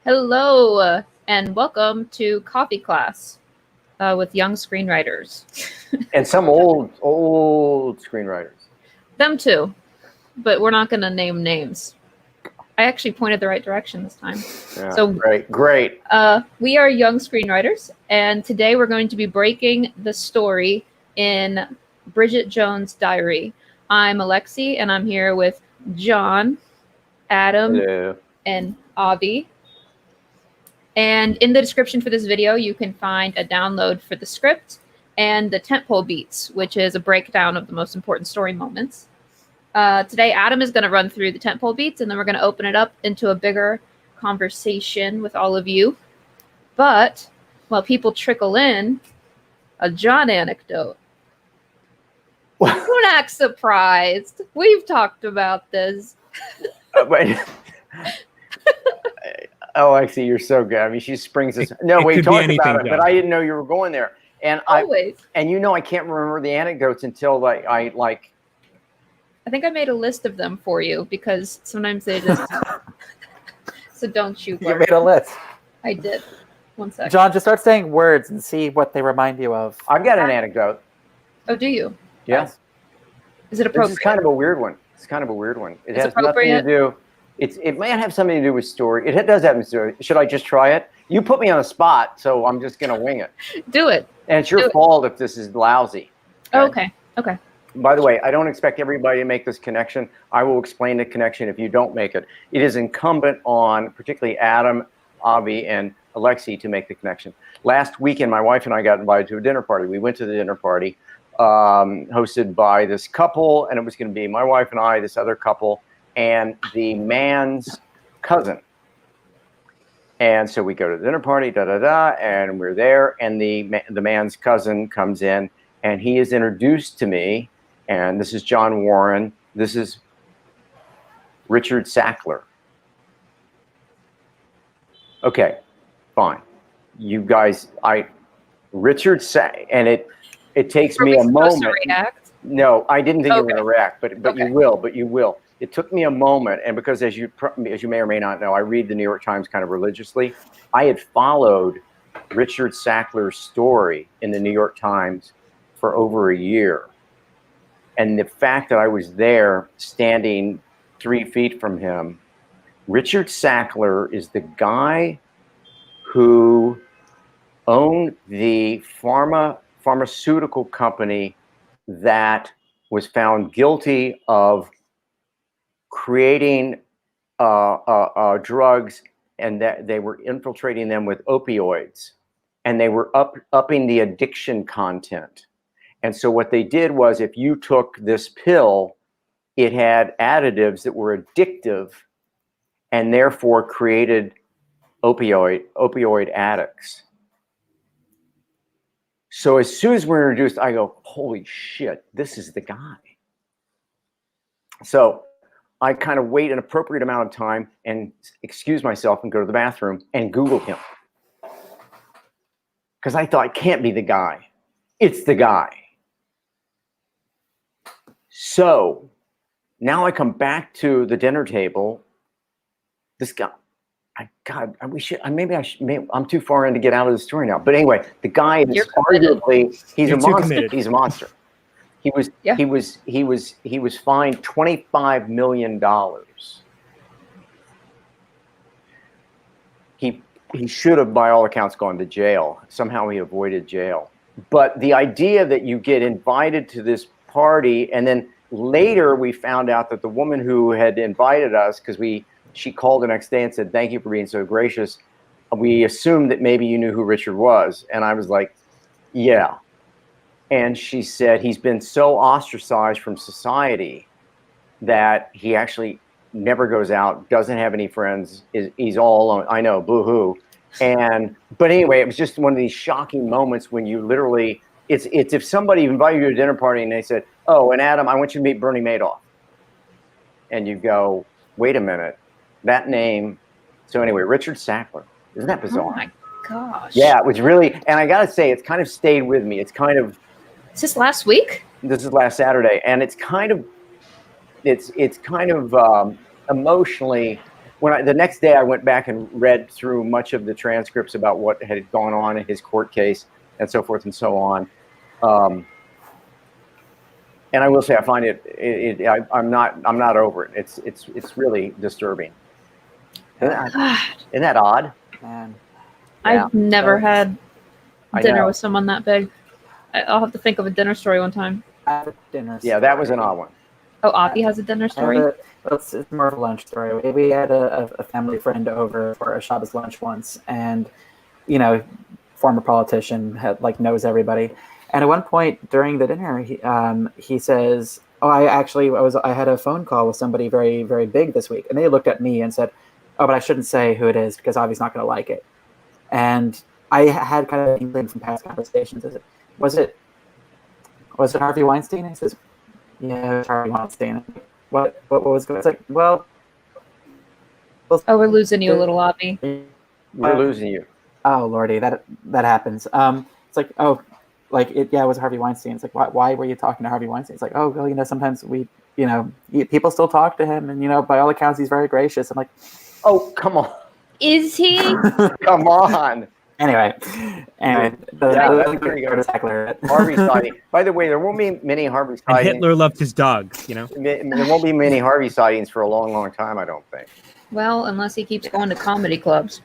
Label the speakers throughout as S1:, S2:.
S1: Hello, and welcome to Coffee Class with young screenwriters.
S2: And some old screenwriters.
S1: Them too, but we're not going to name names. I actually pointed the right direction this time.
S2: Yeah,
S1: so
S2: great.
S1: We are young screenwriters, and today we're going to be breaking the story in Bridget Jones's Diary. I'm Alexie, and I'm here with John, Adam,
S2: Hello.
S1: and Avi. And in the description for this video, you can find a download for the script and the tentpole beats, which is a breakdown of the most important story moments. Today, Adam is going to run through the tentpole beats, and then we're going to open it up into a bigger conversation with all of you. But while people trickle in, a John anecdote. Don't act surprised. We've talked about this.
S2: Alexie, you're so good. I mean, she springs this. No, we talked about it, but I didn't know you were going there. And
S1: Always.
S2: I can't remember the anecdotes until I
S1: think I made a list of them for you because sometimes they just. So don't you.
S3: You made a list.
S1: I did. 1 second.
S3: John, just start saying words and see what they remind you of.
S2: I've got an anecdote.
S1: Oh, do you?
S2: Yes.
S1: Is it appropriate?
S2: This is kind of a weird one. It has nothing to do. It may have something to do with story. It does have story. Should I just try it? You put me on the spot, so I'm just going to wing it.
S1: Do it.
S2: And it's your fault if this is lousy.
S1: Okay.
S2: By the way, I don't expect everybody to make this connection. I will explain the connection if you don't make it. It is incumbent on particularly Adam, Avi, and Alexie to make the connection. Last weekend, my wife and I got invited to a dinner party. We went to the dinner party hosted by this couple, and it was going to be my wife and I, this other couple, and the man's cousin. And so we go to the dinner party, and we're there, and the man's cousin comes in, and he is introduced to me, and this is John Warren. This is Richard Sackler. Okay, fine. You guys, Richard and it takes me a moment.
S1: To react?
S2: No, I didn't think you were going to react, but
S1: Okay.
S2: you will. It took me a moment, and because as you may or may not know, I read the New York Times kind of religiously. I had followed Richard Sackler's story in the New York Times for over a year. And the fact that I was there standing 3 feet from him, Richard Sackler is the guy who owned the pharmaceutical company that was found guilty of creating drugs, and that they were infiltrating them with opioids, and they were upping the addiction content. And so what they did was, if you took this pill, it had additives that were addictive and therefore created opioid addicts. So as soon as we're introduced, I go, holy shit, this is the guy. So I kind of wait an appropriate amount of time and excuse myself and go to the bathroom and Google him. Because I thought, it can't be the guy. It's the guy. So now I come back to the dinner table. This guy, I'm too far in to get out of the story now. But anyway, the guy is arguably, he's a monster.
S4: Committed.
S2: He's a monster. He was fined $25 million. He should have, by all accounts, gone to jail. Somehow he avoided jail. But the idea that you get invited to this party, and then later we found out that the woman who had invited us, because she called the next day and said, "Thank you for being so gracious. We assumed that maybe you knew who Richard was." And I was like, yeah. And she said, he's been so ostracized from society that he actually never goes out, doesn't have any friends, he's all alone. I know, boo-hoo. But anyway, it was just one of these shocking moments when you literally, it's if somebody invited you to a dinner party and they said, "Oh, and Adam, I want you to meet Bernie Madoff." And you go, wait a minute, that name. So anyway, Richard Sackler. Isn't that bizarre?
S1: Oh my gosh.
S2: Yeah, it was really, and I gotta say, it's kind of stayed with me. It's kind of,
S1: Is this last week?
S2: this is last Saturday, and it's kind of, emotionally. The next day I went back and read through much of the transcripts about what had gone on in his court case and so forth and so on. And I will say, I find I'm not over it. It's really disturbing. Isn't that odd?
S3: Man.
S1: I've never had
S2: I
S1: dinner
S2: know.
S1: with someone that big. I'll have to think of a dinner story one time.
S3: Dinner
S2: Yeah, that was an odd one.
S1: Oh, Avi has a dinner story?
S3: It's more of a lunch story. We had a family friend over for a Shabbos lunch once, and former politician knows everybody. And at one point during the dinner, he says, "Oh, I had a phone call with somebody very, very big this week," and they looked at me and said, "Oh, but I shouldn't say who it is because Avi's not going to like it." And I had kind of an inkling from past conversations. Was it Harvey Weinstein? He says, "Yeah, it was Harvey Weinstein." What was going? It's like, well,
S1: Oh, we're losing you a little, Avi.
S2: We're losing you.
S3: Oh lordy, that happens. It's like, oh, it was Harvey Weinstein. It's like, why were you talking to Harvey Weinstein? It's like, oh well, sometimes people still talk to him, and by all accounts he's very gracious. I'm like,
S2: oh come on,
S1: is he?
S2: come on.
S3: Anyway,
S2: that's pretty good.
S3: Sackler.
S2: Harvey sighting. By the way, there won't be many Harvey
S4: And
S2: sightings.
S4: Hitler loved his dogs,
S2: There won't be many Harvey sightings for a long, long time, I don't think.
S1: Well, unless he keeps going to comedy clubs.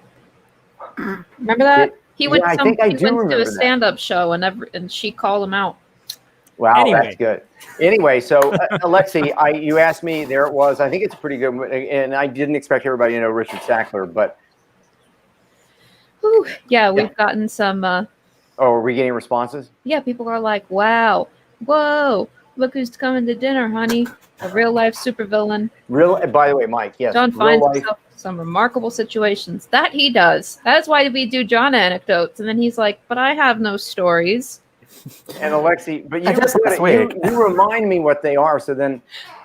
S1: Remember that? He went
S2: I
S1: to
S2: think I
S1: he
S2: do
S1: went to
S2: remember
S1: a
S2: that.
S1: stand-up show and she called him out.
S2: Wow,
S4: Anyway.
S2: that's good. Anyway, so Alexie, you asked me, there it was. I think it's pretty good, and I didn't expect everybody to know Richard Sackler, but
S1: Whew. Yeah, we've gotten some.
S2: are we getting responses?
S1: Yeah, people are like, "Wow, whoa, look who's coming to dinner, honey! A real-life supervillain."
S2: By the way, Mike, yes,
S1: John
S2: real
S1: finds
S2: life.
S1: himself in some remarkable situations that he does. That's why we do John anecdotes, and then he's like, "But I have no stories."
S2: And Alexie, but
S3: week.
S2: you remind me what they are. So then,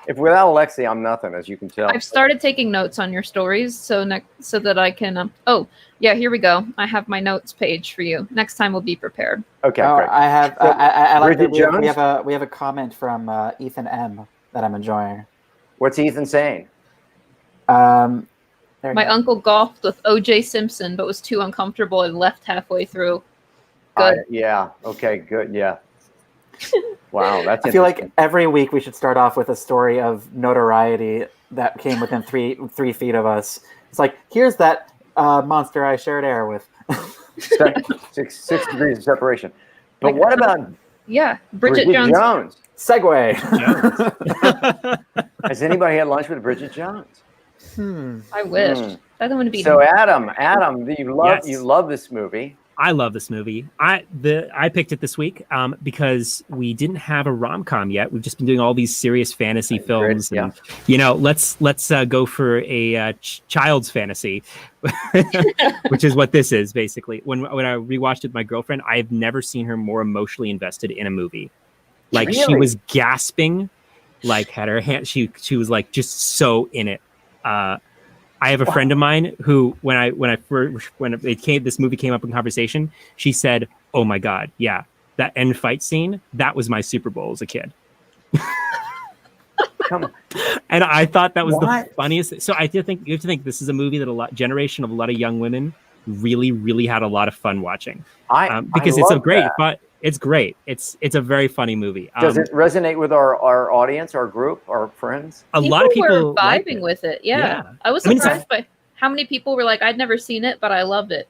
S2: if without Alexie, I'm nothing, as you can tell.
S1: I've started taking notes on your stories, so that I can. Oh, yeah, here we go. I have my notes page for you. Next time we'll be prepared.
S2: Okay,
S3: Oh,
S2: great.
S3: I have.
S2: So,
S3: I like that
S2: Bridget
S3: we
S2: Jones?
S3: have a comment from Ethan M that I'm enjoying.
S2: What's Ethan saying?
S3: There you
S1: My
S3: go.
S1: uncle golfed with O.J. Simpson, but was too uncomfortable and left halfway through. Good.
S2: Yeah. Okay. Good. Yeah. Wow. That's.
S3: I feel like
S2: interesting.
S3: every week we should start off with a story of notoriety that came within 3 feet of us. It's like, here's that monster I shared air with.
S2: six degrees of separation. But what about
S1: Yeah, Bridget Jones.
S3: Segue.
S2: Has anybody had lunch with Bridget Jones?
S1: I wish. That would be.
S2: So Adam, you love this movie.
S4: I love this movie. I picked it this week because we didn't have a rom-com yet. We've just been doing all these serious fantasy films,
S2: Yeah.
S4: and let's go for a child's fantasy, which is what this is basically. When I rewatched it with my girlfriend, I've never seen her more emotionally invested in a movie. Like
S2: Really?
S4: she was gasping, like had her hand. She was like just so in it. I have a friend of mine who, when this movie came up in conversation, she said, "Oh my God, yeah, that end fight scene, that was my Super Bowl as a kid."
S2: Come on.
S4: And I thought that was
S2: What?
S4: the funniest. So you have to think this is a movie that generation of a lot of young women really, really had a lot of fun watching. Because it's it's great. It's a very funny movie.
S2: Does it resonate with our audience, our group, our friends?
S4: A lot of people
S1: were
S4: liked
S1: vibing
S4: it.
S1: with it. Yeah.
S4: Yeah.
S1: I was
S4: I mean, it's
S1: surprised by how many people were like, "I'd never seen it, but I loved it."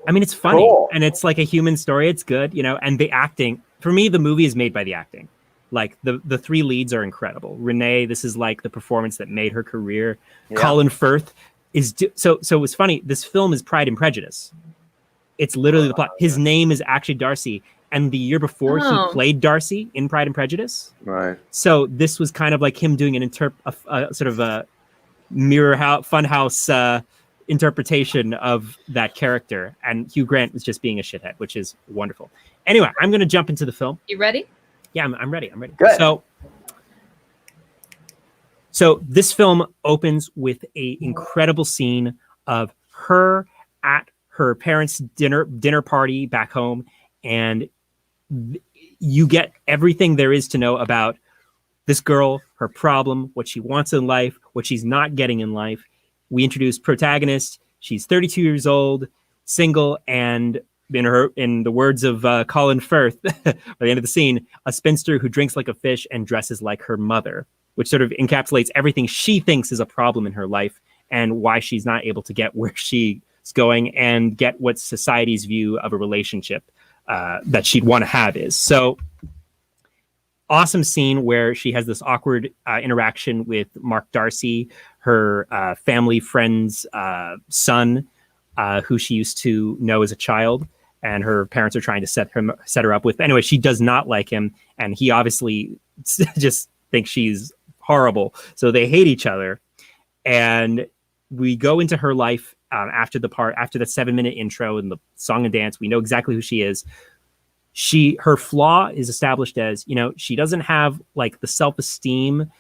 S4: I mean, it's funny,
S2: Cool.
S4: and it's like a human story. It's good, and the acting, for me, the movie is made by the acting. Like the three leads are incredible. Renee, this is like the performance that made her career.
S2: Yeah.
S4: Colin Firth is so it was funny. This film is Pride and Prejudice. It's literally the plot. His name is actually Darcy, and the year before he played Darcy in Pride and Prejudice.
S2: Right.
S4: So this was kind of like him doing a sort of a funhouse interpretation of that character, and Hugh Grant was just being a shithead, which is wonderful. Anyway, I'm going to jump into the film.
S1: You ready?
S4: Yeah, I'm ready. I'm ready.
S2: Good.
S4: So this film opens with an incredible scene of her at her parents' dinner party back home, and you get everything there is to know about this girl, her problem, what she wants in life, what she's not getting in life. We introduce Protagonist. She's 32 years old, single, and in the words of Colin Firth, by the end of the scene, a spinster who drinks like a fish and dresses like her mother, which sort of encapsulates everything she thinks is a problem in her life and why she's not able to get where she's going and get what society's view of a relationship that she'd want to have is. So awesome scene where she has this awkward interaction with Mark Darcy, her family friend's son, who she used to know as a child, and her parents are trying to set her up with. Anyway, she does not like him, and he obviously just thinks she's horrible. So they hate each other, and we go into her life after the 7-minute intro and the song and dance. We know exactly who she is. Her flaw is established as, she doesn't have like the self-esteem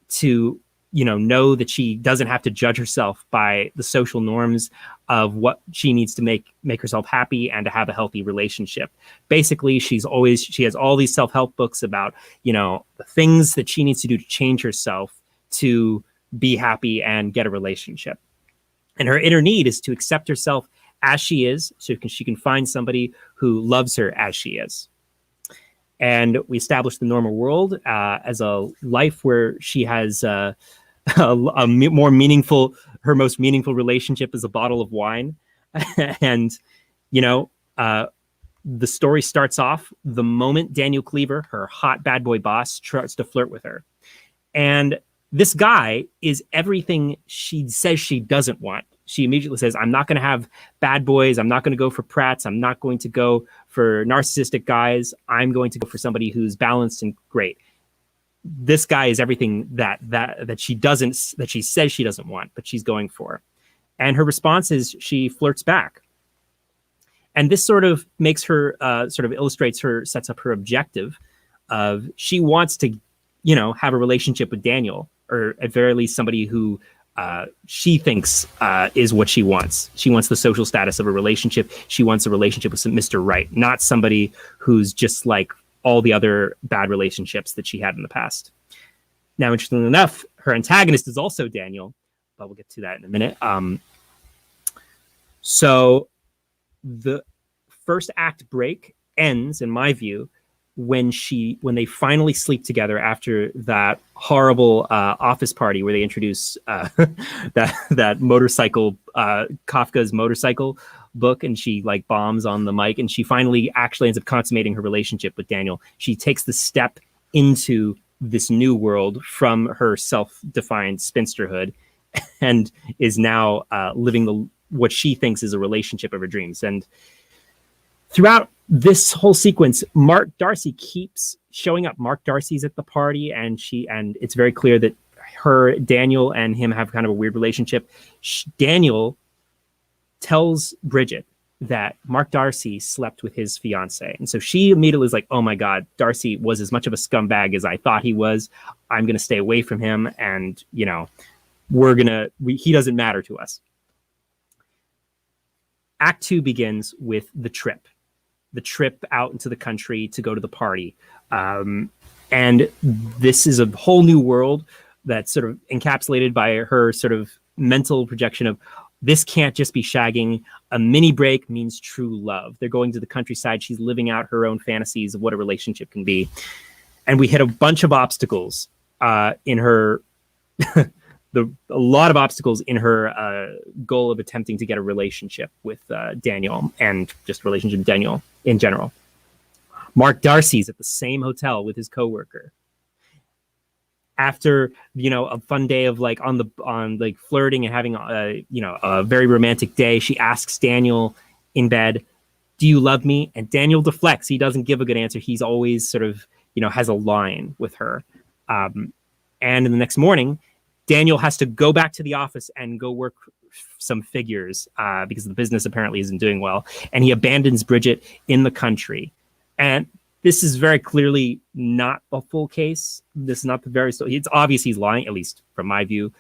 S4: to, know that she doesn't have to judge herself by the social norms of what she needs to make herself happy and to have a healthy relationship. Basically, she has all these self-help books about, the things that she needs to do to change herself to be happy and get a relationship. And her inner need is to accept herself as she is, so she can find somebody who loves her as she is. And we establish the normal world as a life where she has her most meaningful relationship is a bottle of wine. And, the story starts off the moment Daniel Cleaver, her hot bad boy boss, starts to flirt with her. And this guy is everything she says she doesn't want. She immediately says, I'm not going to have bad boys. I'm not going to go for prats. I'm not going to go for narcissistic guys. I'm going to go for somebody who's balanced and great. This guy is everything that she says she doesn't want, but she's going for. And her response is she flirts back. And this sort of makes her, sets up her objective of she wants to, have a relationship with Daniel, or at very least somebody who she thinks is what she wants. She wants the social status of a relationship. She wants a relationship with Mr. Right, not somebody who's just like all the other bad relationships that she had in the past. Now, interestingly enough, her antagonist is also Daniel, but we'll get to that in a minute. So the first act break ends, in my view, when they finally sleep together after that horrible office party where they introduce that motorcycle, Kafka's motorcycle book, and she like bombs on the mic, and she finally actually ends up consummating her relationship with Daniel. She takes the step into this new world from her self-defined spinsterhood and is now living what she thinks is a relationship of her dreams. And throughout this whole sequence, Mark Darcy keeps showing up. Mark Darcy's at the party, and it's very clear that Daniel and him have kind of a weird relationship. Daniel tells Bridgette that Mark Darcy slept with his fiance. And so she immediately is like, oh my God, Darcy was as much of a scumbag as I thought he was. I'm going to stay away from him. And, he doesn't matter to us. Act 2 begins with the trip out into the country to go to the party. And this is a whole new world that's sort of encapsulated by her sort of mental projection of, this can't just be shagging. A mini break means true love. They're going to the countryside. She's living out her own fantasies of what a relationship can be. And we hit a bunch of obstacles in her, a lot of obstacles in her goal of attempting to get a relationship with Daniel, and just relationship with Daniel in general. Mark Darcy's at the same hotel with his coworker. After, a fun day of on flirting and having a very romantic day, she asks Daniel in bed, do you love me? And Daniel deflects. He doesn't give a good answer. He's always sort of, has a line with her. And in the next morning, Daniel has to go back to the office and go work some figures because the business apparently isn't doing well. And he abandons Bridgette in the country. And this is very clearly not a full case. This is not it's obvious he's lying, at least from my view.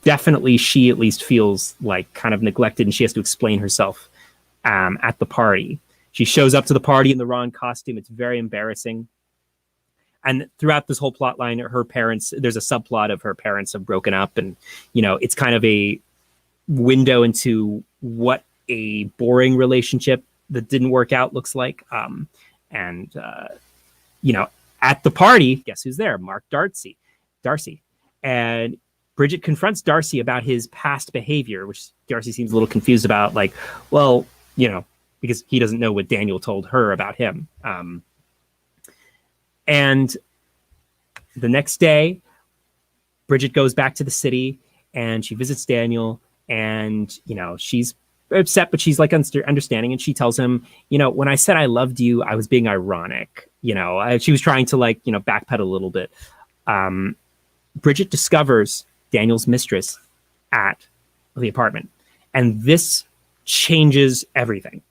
S4: definitely she at least feels like kind of neglected, and she has to explain herself at the party. She shows up to the party in the wrong costume. It's very embarrassing. And throughout this whole plot line, her parents, there's a subplot of her parents have broken up, and, you know, it's kind of a window into what a boring relationship that didn't work out looks like. You know, at the party, guess who's there? Mark Darcy. And Bridgette confronts Darcy about his past behavior, which Darcy seems a little confused about, like, well, you know, because he doesn't know what Daniel told her about him. And the next day, Bridgette goes back to the city and she visits Daniel, and, you know, she's upset, but she's like understanding. And she tells him, you know, when I said I loved you, I was being ironic. You know, she was trying to, like, you know, backpedal a little bit. Bridgette discovers Daniel's mistress at the apartment, and this changes everything.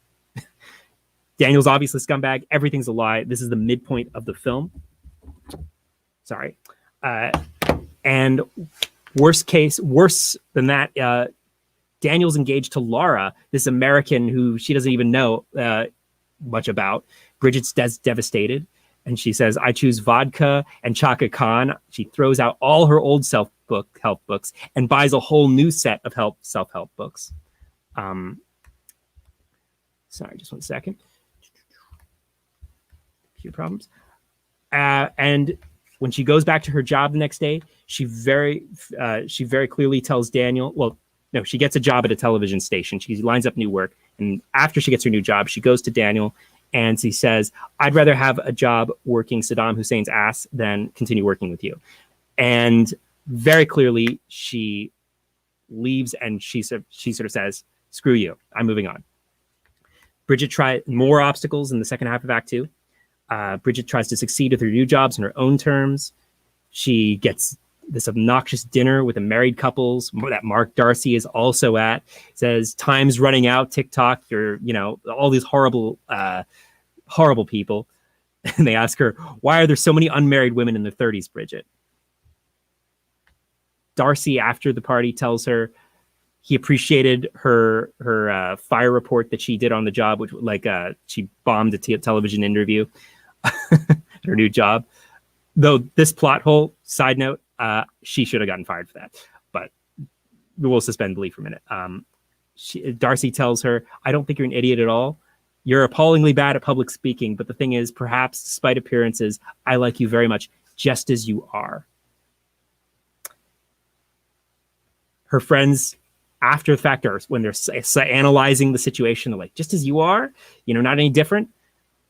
S4: Daniel's obviously a scumbag. Everything's a lie. This is the midpoint of the film. Sorry. And worse than that, Daniel's engaged to Laura, this American who she doesn't even know much about. Bridgette's devastated, and she says, I choose vodka and Chaka Khan. She throws out all her old self-help books and buys a whole new set of self-help books. Sorry, just one second. Few problems. And when she goes back to her job the next day, she very clearly tells Daniel, well, no, she gets a job at a television station. She lines up new work. And after she gets her new job, she goes to Daniel and she says, I'd rather have a job working Saddam Hussein's ass than continue working with you. And very clearly she leaves, and she sort of says, screw you, I'm moving on. Bridgette tried more obstacles in the second half of Act 2. Bridgette tries to succeed with her new jobs on her own terms. She gets this obnoxious dinner with the married couples that Mark Darcy is also at. It says, time's running out, TikTok, you're, you know, all these horrible people. And they ask her, why are there so many unmarried women in their 30s, Bridgette? Darcy, after the party, tells her he appreciated her fire report that she did on the job, which, like, she bombed a television interview, her new job. Though this plot hole, side note, she should have gotten fired for that, but we'll suspend belief for a minute. Darcy tells her, I don't think you're an idiot at all. You're appallingly bad at public speaking, but the thing is, perhaps despite appearances, I like you very much, just as you are. Her friends, after the fact, or when they're analyzing the situation, they're like, just as you are, you know, not any different.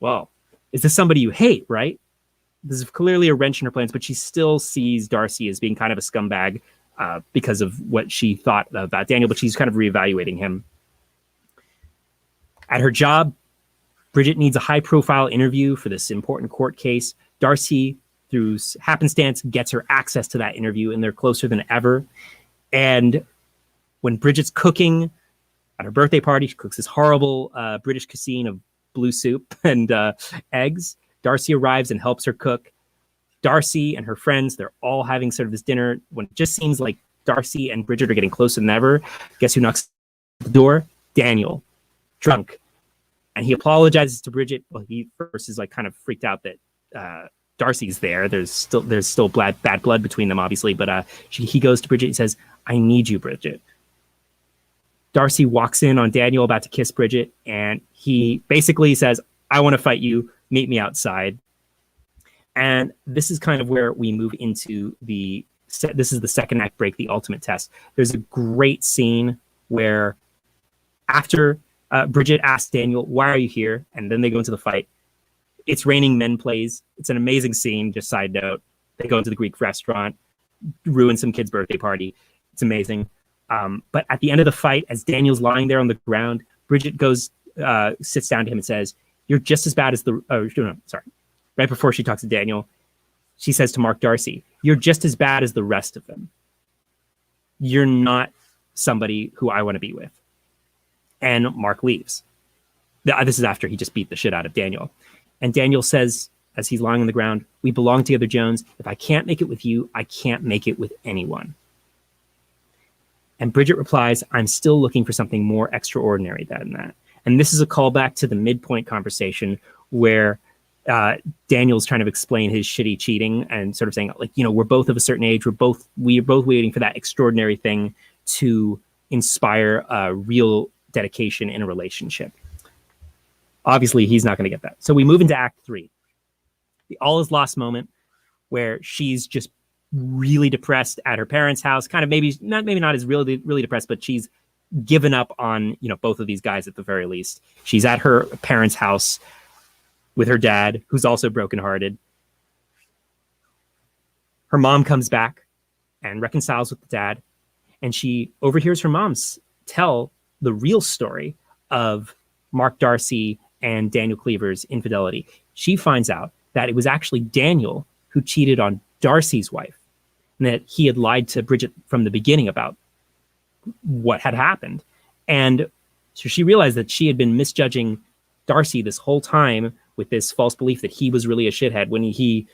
S4: Well, is this somebody you hate, right? This is clearly a wrench in her plans, but she still sees Darcy as being kind of a scumbag because of what she thought about Daniel, but she's kind of reevaluating him. At her job, Bridgette needs a high-profile interview for this important court case. Darcy, through happenstance, gets her access to that interview, and they're closer than ever. And when Bridgette's cooking at her birthday party, she cooks this horrible British cuisine of blue soup and eggs. Darcy arrives and helps her cook. Darcy and her friends, they're all having sort of this dinner when it just seems like Darcy and Bridgette are getting closer than ever. Guess who knocks at the door? Daniel, drunk. And he apologizes to Bridgette. Well, he first is like kind of freaked out that Darcy's there. There's still bad blood between them, obviously. But he goes to Bridgette and says, I need you, Bridgette. Darcy walks in on Daniel about to kiss Bridgette, and he basically says, I want to fight you. Meet me outside. And this is kind of where we move into this is the second act break, the ultimate test. There's a great scene where after Bridgette asks Daniel, why are you here? And then they go into the fight. It's Raining Men plays. It's an amazing scene, just side note. They go into the Greek restaurant, ruin some kid's birthday party. It's amazing. But at the end of the fight, as Daniel's lying there on the ground, Bridgette goes, sits down to him and says, you're just as bad as right before she talks to Daniel, she says to Mark Darcy, you're just as bad as the rest of them. You're not somebody who I want to be with. And Mark leaves. This is after he just beat the shit out of Daniel. And Daniel says, as he's lying on the ground, we belong together, Jones. If I can't make it with you, I can't make it with anyone. And Bridgette replies, I'm still looking for something more extraordinary than that. And this is a callback to the Midpoint conversation where Daniel's trying to explain his shitty cheating and sort of saying, like, you know, we're both of a certain age. We're both waiting for that extraordinary thing to inspire a real dedication in a relationship. Obviously, he's not going to get that. So we move into Act 3, the all is lost moment, where she's just really depressed at her parents' house. Kind of maybe not as really depressed, but she's given up on, you know, both of these guys at the very least. She's at her parents' house with her dad, who's also brokenhearted. Her mom comes back and reconciles with the dad, and she overhears her mom's tell the real story of Mark Darcy and Daniel Cleaver's infidelity. She finds out that it was actually Daniel who cheated on Darcy's wife, and that he had lied to Bridgette from the beginning about what had happened. And so she realized that she had been misjudging Darcy this whole time with this false belief that he was really a shithead when he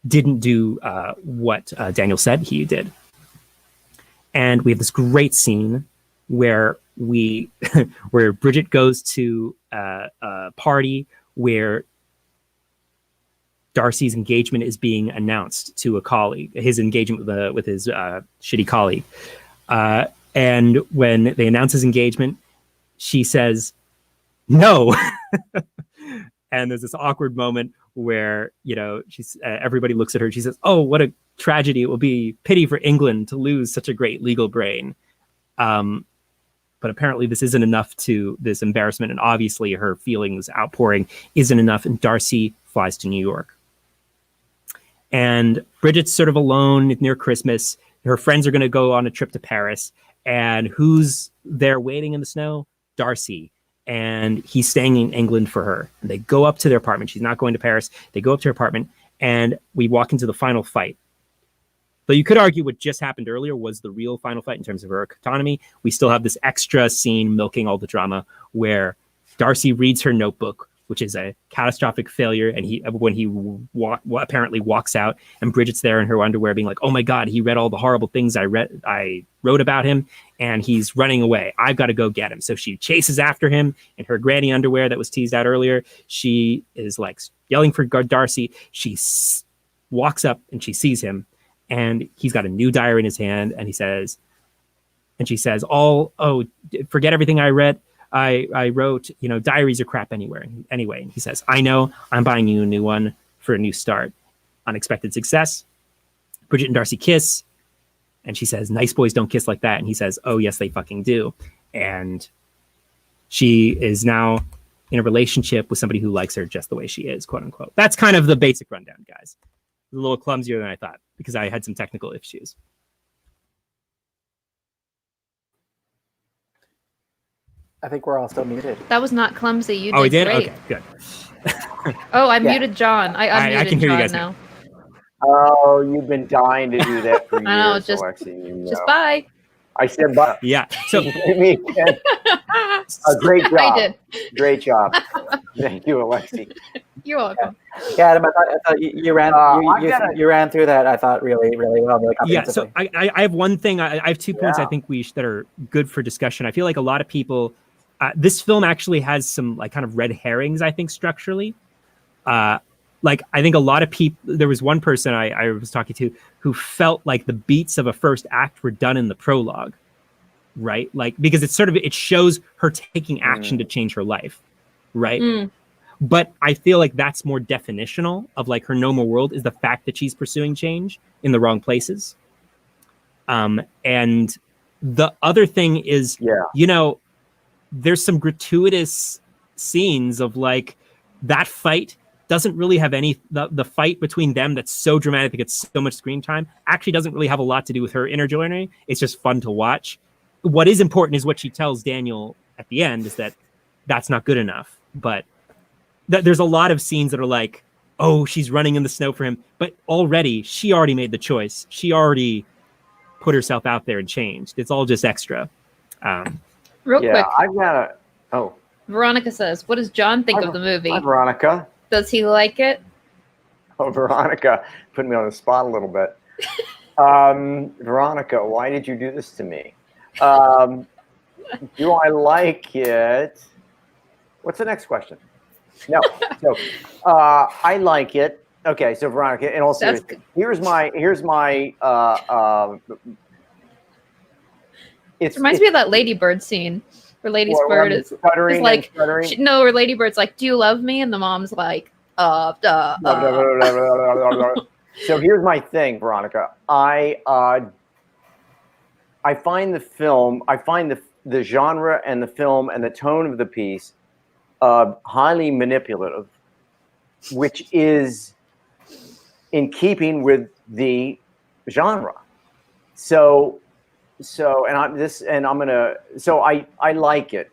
S4: didn't do what Daniel said he did. And we have this great scene where where Bridgette goes to a party where Darcy's engagement is being announced to a colleague, his engagement with his shitty colleague. And when they announce his engagement, she says, no. And there's this awkward moment where, you know, everybody looks at her and she says, oh, what a tragedy it will be. Pity for England to lose such a great legal brain. But apparently this isn't enough to this embarrassment. And obviously her feelings outpouring isn't enough. And Darcy flies to New York. And Bridgette's sort of alone near Christmas. Her friends are going to go on a trip to Paris. And who's there waiting in the snow? Darcy. And he's staying in England for her. And they go up to their apartment. She's not going to Paris. They go up to her apartment. And we walk into the final fight. Though you could argue what just happened earlier was the real final fight in terms of her autonomy. We still have this extra scene milking all the drama where Darcy reads her notebook, which is a catastrophic failure. And when he apparently walks out, and Bridgette's there in her underwear being like, oh my God, he read all the horrible things I wrote about him, and he's running away. I've got to go get him. So she chases after him in her granny underwear that was teased out earlier. She is like yelling for Darcy. She walks up and she sees him, and he's got a new diary in his hand, and she says, forget everything I read. I wrote, you know, diaries are crap anyway. And he says, I know, I'm buying you a new one for a new start. Unexpected success. Bridgette and Darcy kiss. And she says, nice boys don't kiss like that. And he says, oh, yes, they fucking do. And she is now in a relationship with somebody who likes her just the way she is, quote unquote. That's kind of the basic rundown, guys. A little clumsier than I thought because I had some technical issues.
S3: I think we're all still muted.
S1: That was not clumsy. You did.
S4: Oh, we did?
S1: Great.
S4: Okay, good.
S1: Oh, I muted John. I unmuted
S4: I can hear
S1: John
S4: you guys
S1: now.
S2: Oh, you've been dying to do that for years,
S1: I know, just
S2: Alexie. You know.
S1: Just bye.
S2: I said bye.
S4: Yeah. So
S2: A great job.
S1: I did.
S2: Great job. Thank you, Alexie.
S1: You're welcome.
S3: Yeah, Adam, I thought you ran you ran through that. I thought really well. Really
S4: yeah. So I have one thing. I have 2 points I think that are good for discussion. I feel like a lot of people. This film actually has some like kind of red herrings. I think structurally. Like I think a lot of people. There was one person I was talking to who felt like the beats of a first act were done in the prologue, right? Like because it shows her taking action to change her life, right? But I feel like that's more definitional of like her normal world is the fact that she's pursuing change in the wrong places. And the other thing is, you know, there's some gratuitous scenes of like that fight doesn't really have the fight between them that's so dramatic that gets so much screen time actually doesn't really have a lot to do with her inner joinery. It's just fun to watch. What is important is what she tells Daniel at the end is that that's not good enough. But there's a lot of scenes that are like, oh, she's running in the snow for him. But she already made the choice. She already put herself out there and changed. It's all just extra.
S1: Real quick.
S2: I've got
S1: Veronica says, what does John think of the movie?
S2: Hi, Veronica.
S1: Does he like it?
S2: Oh, Veronica, put me on the spot a little bit. Veronica, why did you do this to me? Do I like it? What's the next question? No. So I like it. Okay, so Veronica, in all seriousness, here's my
S1: it reminds me of that Lady Bird scene where Lady's Bird is like, no, where Lady Bird's like, do you love me? And the mom's like,
S2: So here's my thing, Veronica. I find the genre and the film and the tone of the piece highly manipulative, which is in keeping with the genre. So I like it.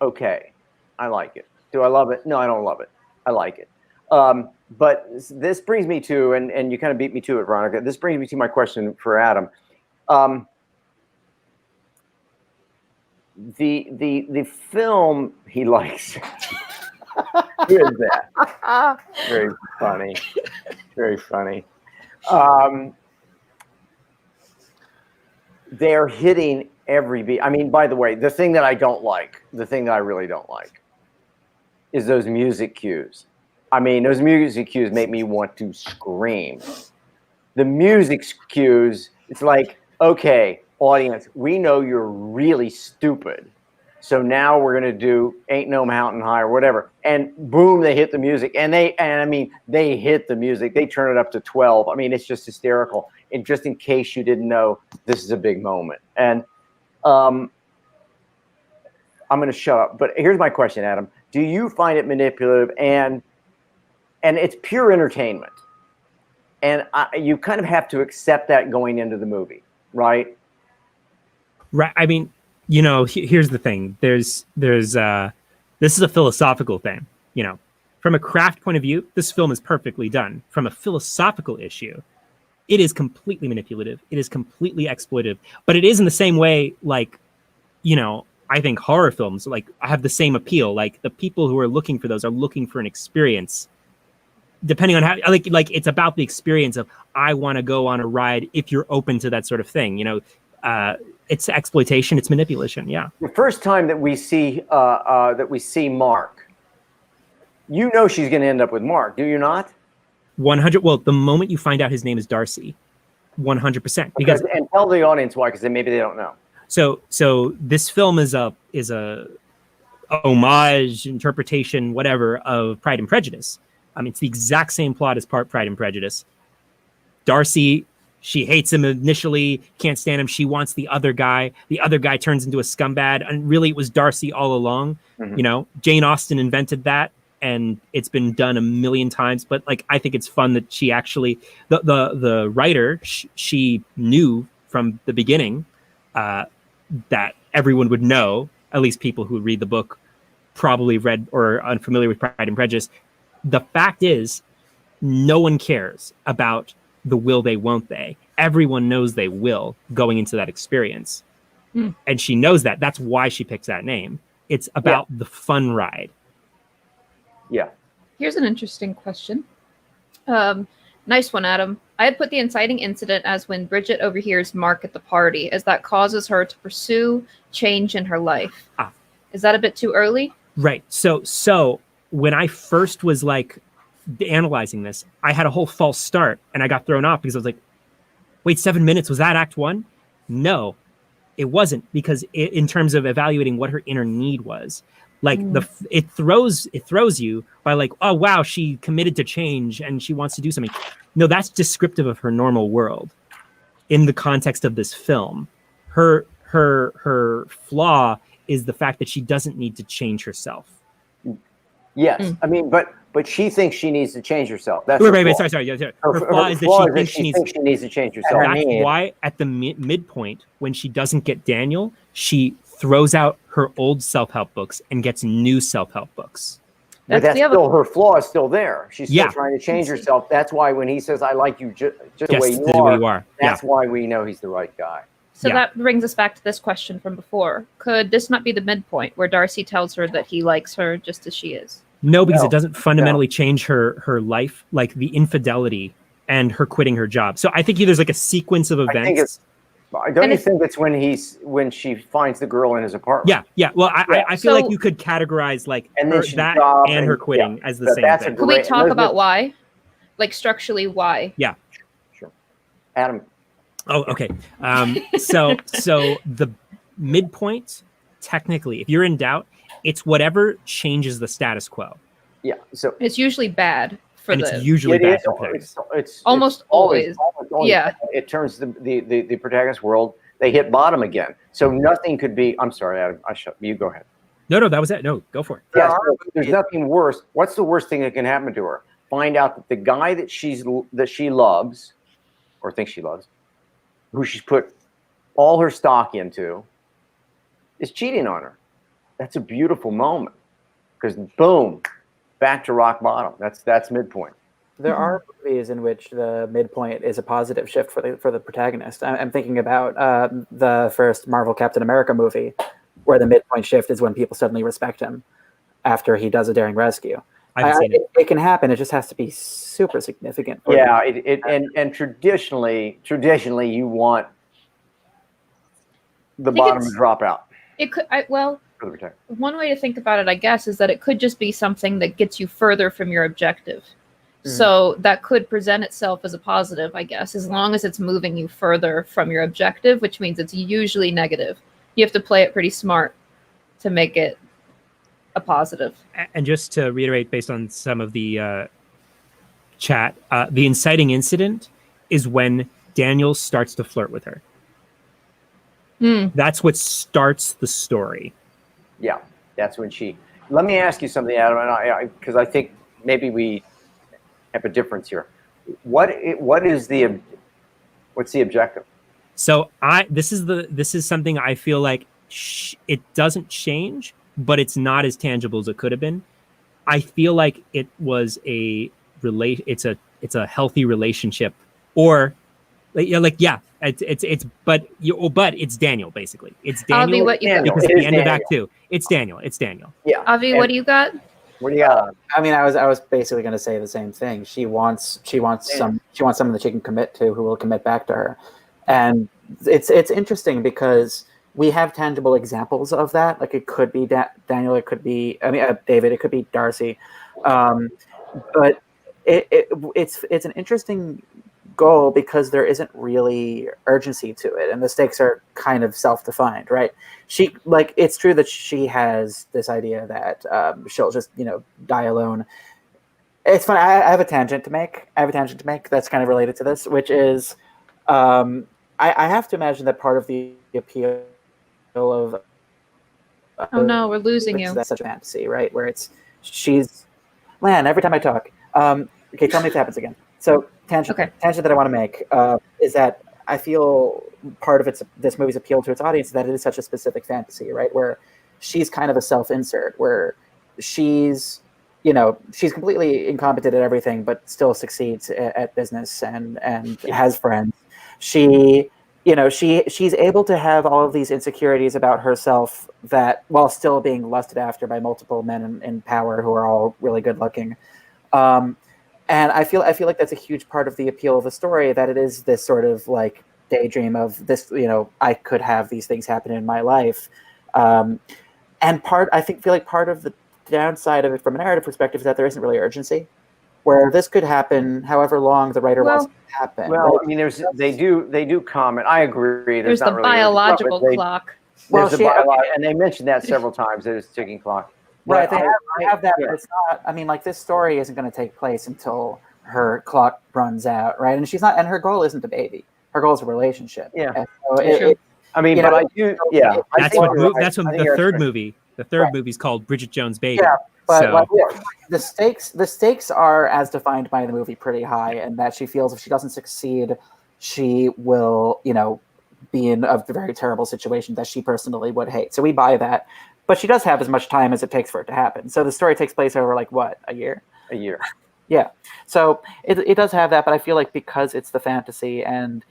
S2: Okay, I like it. Do I love it? No, I don't love it. I like it. But this brings me to, and you kind of beat me to it, Veronica. This brings me to my question for Adam. The film he likes. Who is that? Very funny. Very funny. They're hitting every beat. I mean, by the way, the thing that I really don't like is those music cues. I mean, those music cues make me want to scream. The music cues, it's like, okay, audience, we know you're really stupid. So now we're gonna do Ain't No Mountain High or whatever. And boom, they hit the music. And they hit the music. They turn it up to 12. I mean, it's just hysterical. And just in case you didn't know, this is a big moment. And I'm gonna shut up. But here's my question, Adam. Do you find it manipulative and it's pure entertainment? And you kind of have to accept that going into the movie, right?
S4: Right. I mean, you know, here's the thing. This is a philosophical thing. You know, from a craft point of view, this film is perfectly done. From a philosophical issue, it is completely manipulative. It is completely exploitive. But it is in the same way, like, you know, I think horror films like have the same appeal. Like the people who are looking for those are looking for an experience. Depending on how, like it's about the experience of I want to go on a ride. If you're open to that sort of thing, you know. It's exploitation. It's manipulation. Yeah.
S2: The first time that we see Mark, you know she's going to end up with Mark, do you not?
S4: 100. Well, the moment you find out his name is Darcy, 100%. Because
S2: and tell the audience why, because maybe they don't know.
S4: So this film is a homage, interpretation, whatever, of Pride and Prejudice. I mean, it's the exact same plot as Pride and Prejudice. Darcy. She hates him initially, can't stand him. She wants the other guy. The other guy turns into a scumbag. And really, it was Darcy all along. Mm-hmm. You know, Jane Austen invented that, and it's been done a million times. But like, I think it's fun that she actually, the writer, she knew from the beginning that everyone would know, at least people who read the book, probably read or are unfamiliar with Pride and Prejudice. The fact is, no one cares about the will they, won't they. Everyone knows they will going into that experience. And she knows that. That's why she picks that name. It's about the fun ride. Yeah.
S1: Here's an interesting question. Nice one, Adam. I had put the inciting incident as when Bridgette overhears Mark at the party, as that causes her to pursue change in her life. Is that a bit too early?
S4: Right. So when I first was like, analyzing this, I had a whole false start and I got thrown off because I was like, wait, 7 minutes, was that act one? No, it wasn't, because in terms of evaluating what her inner need was, like it throws you by like, oh wow, she committed to change and she wants to do something. No, that's descriptive of her normal world in the context of this film. Her flaw is the fact that she doesn't need to change herself.
S2: Yes, I mean, but she thinks she needs to change herself. That's
S4: right. Sorry. Yeah. Her flaw is that she thinks she needs
S2: to change herself.
S4: That's why at the midpoint, when she doesn't get Daniel, she throws out her old self-help books and gets new self-help books.
S2: But that's still, her flaw is still there. She's still trying to change herself. That's why when he says, I like you just the way you are, that's why we know he's the right guy.
S1: So that brings us back to this question from before. Could this not be the midpoint where Darcy tells her that he likes her just as she is?
S4: No, because it doesn't fundamentally change her life, like the infidelity and her quitting her job. So I think there's like a sequence of events.
S2: Don't you think it's when she finds the girl in his apartment?
S4: Yeah. Well, I feel
S1: So-
S4: like you could categorize like
S2: And then
S4: her,
S2: she
S4: that
S2: dropped
S4: and her
S2: and-
S4: quitting
S2: yeah.
S4: as the
S2: But
S4: same
S2: that's
S4: thing.
S2: a
S1: Can we
S2: Great.
S1: talk
S2: Elizabeth-
S1: about why? Like structurally, why?
S4: Yeah.
S2: Sure. Adam.
S4: Oh, okay. So the midpoint, technically, if you're in doubt, it's whatever changes the status quo,
S2: Yeah. So
S1: It's usually bad for
S4: and
S1: the.
S4: it's usually
S2: it
S4: bad
S2: is.
S4: for protagonist.
S2: It's
S1: Almost always. Yeah.
S2: It turns the protagonist world. They hit bottom again. So nothing could be. I'm sorry, Adam. You go ahead.
S4: No, that was it. No, go for it.
S2: Yeah. So there's nothing worse. What's the worst thing that can happen to her? Find out that the guy that she loves, or thinks she loves, who she's put all her stock into, is cheating on her. That's a beautiful moment, because boom, back to rock bottom. That's midpoint.
S3: There are movies in which the midpoint is a positive shift for the protagonist. I'm thinking about the first Marvel Captain America movie, where the midpoint shift is when people suddenly respect him after he does a daring rescue.
S4: I haven't seen it.
S3: It can happen. It just has to be super significant.
S2: Yeah, and traditionally you want the
S1: think
S2: bottom
S1: it's-
S2: to drop out
S1: It could.
S2: for the protagonist.
S1: One way to think about it, I guess, is that it could just be something that gets you further from your objective. So that could present itself as a positive, I guess, as long as it's moving you further from your objective, which means it's usually negative. You have to play it pretty smart to make it a positive.
S4: And just to reiterate, based on some of the chat, the inciting incident is when Daniel starts to flirt with her. That's what starts the story.
S2: Yeah, that's when she. Let me ask you something, Adam, and because I think maybe we have a difference here. What's the objective?
S4: So this is something I feel like it doesn't change, but it's not as tangible as it could have been. I feel like it was it's a healthy relationship, or but it's Daniel basically. It's Daniel.
S1: Avi, what you got?
S4: Because
S2: It
S4: at
S2: is
S4: the end of
S2: Daniel.
S4: Act 2, it's Daniel.
S2: Yeah.
S1: Avi, what do you got?
S2: What do you got?
S3: I mean, I was basically going to say the same thing. She wants someone that she can commit to, who will commit back to her, and it's interesting because we have tangible examples of that. Like it could be Daniel, it could be David, it could be Darcy, but it's an interesting goal because there isn't really urgency to it, and the stakes are kind of self-defined, right? It's true that she has this idea that she'll just die alone. It's funny. I have a tangent to make. That's kind of related to this, which is I have to imagine that part of the appeal of
S1: Oh no, we're losing you.
S3: that's such a fantasy, right? Where every time I talk. Okay, tell me if it happens again. So tangent that I want to make is that I feel part of this movie's appeal to its audience is that it is such a specific fantasy, right? Where she's kind of a self-insert, where she's completely incompetent at everything, but still succeeds at business and has friends. She's able to have all of these insecurities about herself that while still being lusted after by multiple men in power who are all really good looking. And I feel like that's a huge part of the appeal of the story, that it is this sort of like daydream of this, I could have these things happen in my life. And I feel like part of the downside of it from a narrative perspective is that there isn't really urgency, where this could happen however long the writer wants it to happen.
S2: Well,
S3: right?
S2: I mean, they do comment. I agree.
S1: There's
S2: not
S1: the
S2: really
S1: biological clock.
S2: There's a and they mentioned that several times. There's a ticking clock.
S3: Right,
S2: But
S3: they have that, but it's not. I mean, like this story isn't going to take place until her clock runs out, right? And she's not, and her goal isn't a baby. Her goal is a relationship.
S2: Yeah.
S3: And so
S2: I mean, but I do. Yeah,
S4: That's what the third movie. The third movie is called Bridget Jones's Baby.
S3: Yeah, but
S4: So-
S3: the stakes are as defined by the movie pretty high, and that she feels if she doesn't succeed, she will, be in a very terrible situation that she personally would hate. So we buy that. But she does have as much time as it takes for it to happen. So the story takes place over a year?
S2: A year.
S3: Yeah. So it does have that, but I feel like because it's the fantasy and,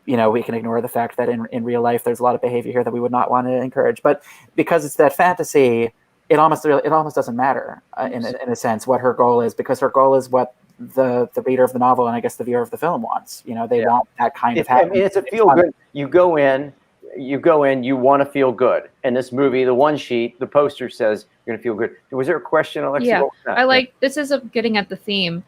S3: we can ignore the fact that in real life there's a lot of behavior here that we would not want to encourage. But because it's that fantasy, it almost doesn't matter in a sense what her goal is, because her goal is what the reader of the novel and I guess the viewer of the film wants. You know, they want that kind of
S2: I
S3: happen.
S2: mean, it's a feel good. You go in, you want to feel good. And this movie, the one sheet, the poster says you're going to feel good. Was there a question, Alexie?
S1: Yeah,
S2: What was that?
S1: I like this is getting at the theme,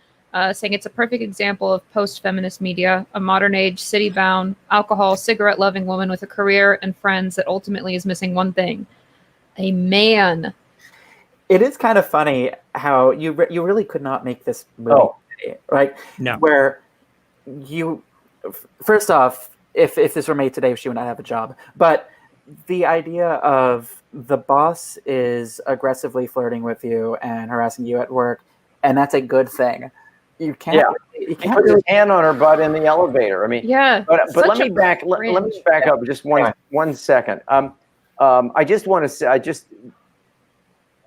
S1: saying it's a perfect example of post-feminist media, a modern age, city-bound, alcohol, cigarette-loving woman with a career and friends that ultimately is missing one thing: a man.
S3: It is kind of funny how you really could not make this movie, right?
S4: No.
S3: Where first off, if this were made today, she would not have a job. But the idea of the boss is aggressively flirting with you and harassing you at work, and that's a good thing. You can't.
S2: Yeah.
S3: You
S2: He
S3: can't.
S2: put his hand on her butt in the elevator. I mean,
S1: Yeah,
S2: but let
S1: such
S2: me back up just one second. I just want to say,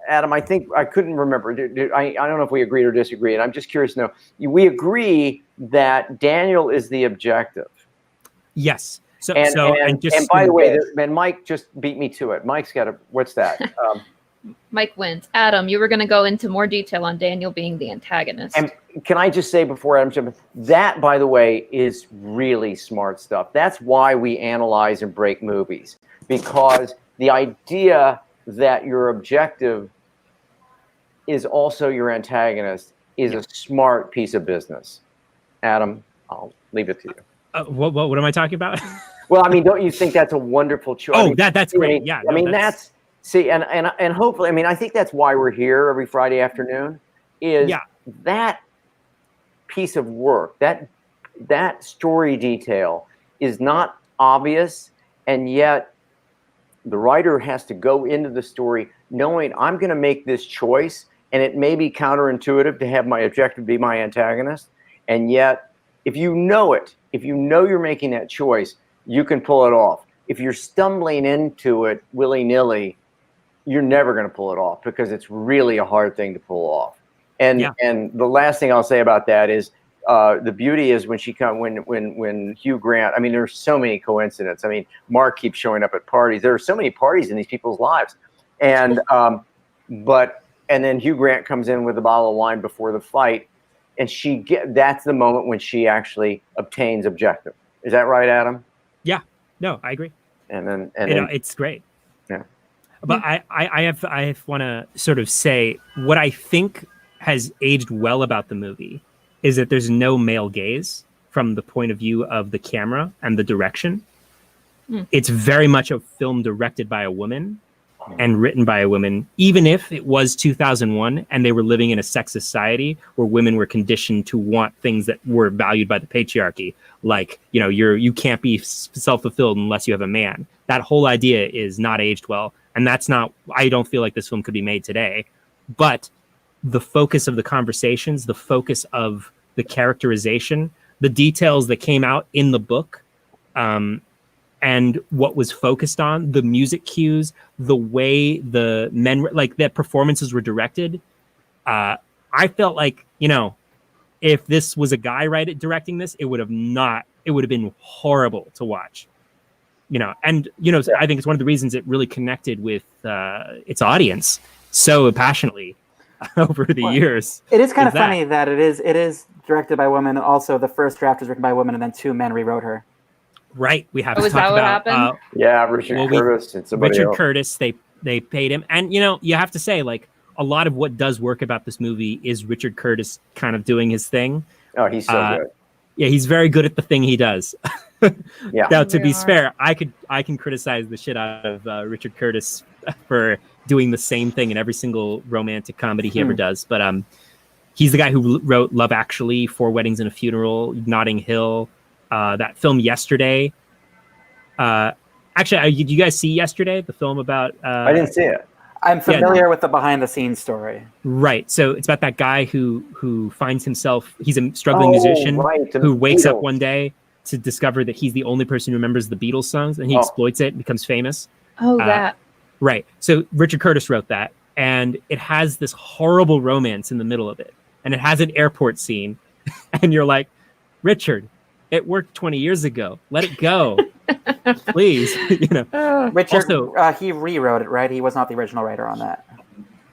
S2: Adam, I think I couldn't remember. I don't know if we agreed or disagreed. And I'm just curious to know. We agree that Daniel is the objective.
S4: Yes. And
S2: by the way, and Mike just beat me to it. Mike's got what's that?
S1: Mike wins. Adam, you were going to go into more detail on Daniel being the antagonist.
S2: And can I just say before Adam jumps in, that, by the way, is really smart stuff. That's why we analyze and break movies, because the idea that your objective is also your antagonist is a smart piece of business. Adam, I'll leave it to you.
S4: What am I talking about?
S2: Well, I mean, don't you think that's a wonderful choice?
S4: Oh, that's great. Yeah.
S2: I mean, that's hopefully, I mean, I think that's why we're here every Friday afternoon, is that piece of work, that story detail is not obvious, and yet the writer has to go into the story knowing I'm going to make this choice, and it may be counterintuitive to have my objective be my antagonist, and yet if you know it, if you know you're making that choice, you can pull it off. If you're stumbling into it willy-nilly, you're never going to pull it off, because it's really a hard thing to pull off. And the last thing I'll say about that is the beauty is when Hugh Grant, I mean, there's so many coincidences. I mean, Mark keeps showing up at parties. There are so many parties in these people's lives. And then Hugh Grant comes in with a bottle of wine before the fight, and that's the moment when she actually obtains objective. Is that right, Adam?
S4: Yeah. No, I agree.
S2: And
S4: it's great.
S2: Yeah.
S4: But I want to sort of say what I think has aged well about the movie is that there's no male gaze from the point of view of the camera and the direction. It's very much a film directed by a woman and written by a woman, even if it was 2001 and they were living in a sexist society where women were conditioned to want things that were valued by the patriarchy. Like, you know, you can't be self-fulfilled unless you have a man. That whole idea is not aged well. And I don't feel like this film could be made today, but the focus of the conversations, the focus of the characterization, the details that came out in the book, and what was focused on, the music cues, the way the men, like their performances were directed. I felt like, you know, if this was a guy directing this, it would have been horrible to watch. You know, and, you know, I think it's one of the reasons it really connected with its audience so passionately over the years.
S3: It is kind of funny that it is directed by women. Also, the first draft was written by a woman, and then two men rewrote her.
S4: Right, we have to
S1: is
S4: talk
S1: that what
S4: about
S1: happened?
S2: Richard Curtis and somebody else.
S4: Curtis. They paid him, and you know, you have to say, like, a lot of what does work about this movie is Richard Curtis kind of doing his thing.
S2: Oh, he's so good.
S4: Yeah, he's very good at the thing he does.
S2: Yeah.
S4: Now, to be fair, I can criticize the shit out of Richard Curtis for doing the same thing in every single romantic comedy he ever does. But he's the guy who wrote Love Actually, Four Weddings and a Funeral, Notting Hill, that film Yesterday. Actually, did you guys see Yesterday? The film about...
S2: I didn't see it.
S3: I'm familiar with the behind-the-scenes story.
S4: Right. So it's about that guy who finds himself... He's a struggling musician who wakes up one day to discover that he's the only person who remembers the Beatles songs, and he exploits it and becomes famous.
S1: Oh, that.
S4: Right. So Richard Curtis wrote that, and it has this horrible romance in the middle of it. And it has an airport scene, and you're like, Richard, it worked 20 years ago. Let it go. Please. You know.
S3: Richard, also, he rewrote it, right? He was not the original writer on that.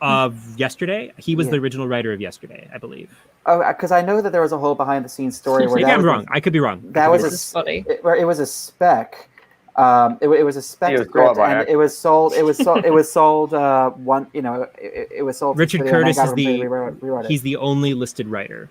S4: of Yesterday. He was
S3: Yeah.
S4: the original writer of Yesterday, I believe.
S3: Oh, because I know that there was a whole behind-the-scenes story where
S4: Maybe I'm wrong. I could be wrong.
S3: That was
S1: This is funny.
S3: it was a spec. It was a spec
S2: It was
S3: script,
S2: bought by
S3: and it was sold. It was sold. It was sold. One, you know, it was sold. to
S4: Richard
S3: studio, and
S4: Curtis
S3: I got
S4: is
S3: him to
S4: the
S3: rewrite it.
S4: he's the only listed writer,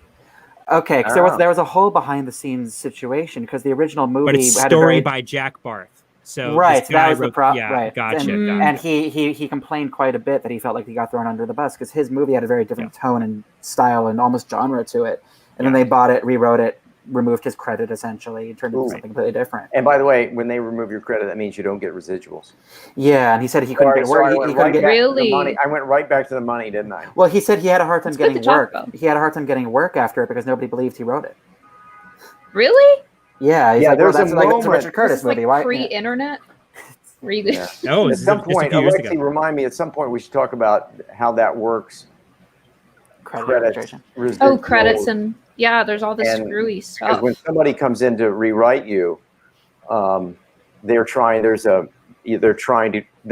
S3: Okay, because there was a whole behind-the-scenes situation because the original movie
S4: but it's
S3: had
S4: story
S3: a very,
S4: by Jack Barth. So
S3: right.
S4: this
S3: So
S4: guy
S3: that was the
S4: wrote-
S3: prop.
S4: Yeah,
S3: Right.
S4: gotcha.
S3: And,
S4: gotcha.
S3: and he complained quite a bit that he felt like he got thrown under the bus because his movie had a very different tone and style and almost genre to it. And then they bought it, rewrote it, removed his credit essentially, turned it into something completely different.
S2: And by the way, when they remove your credit, that means you don't get residuals.
S3: Yeah, and he said he couldn't get work. He couldn't get.
S1: Really?
S2: The money. I went right back to the money, didn't I?
S3: Well, he said he had a hard time
S1: It's good
S3: getting
S1: to talk
S3: work.
S1: about.
S3: He had a hard time getting work after it because nobody believed he wrote it.
S1: Really?
S3: Yeah, he's
S2: Yeah,
S3: like, well,
S2: there's a
S3: that's like it's a
S2: moment-
S3: Richard Curtis
S1: This is like
S3: movie. Why?
S1: pre-internet. Were you
S2: Yeah.
S4: No,
S2: At
S4: it's
S2: some
S4: just a
S2: point,
S4: few years
S2: Alexie,
S4: ago.
S2: remind me. At some point, we should talk about how that works.
S3: Credit
S2: Credits,
S3: registration.
S1: Oh, credits
S2: residuals.
S1: and yeah, there's all this
S2: And-
S1: screwy
S2: Because
S1: stuff.
S2: when somebody comes in to rewrite you, they're trying. They're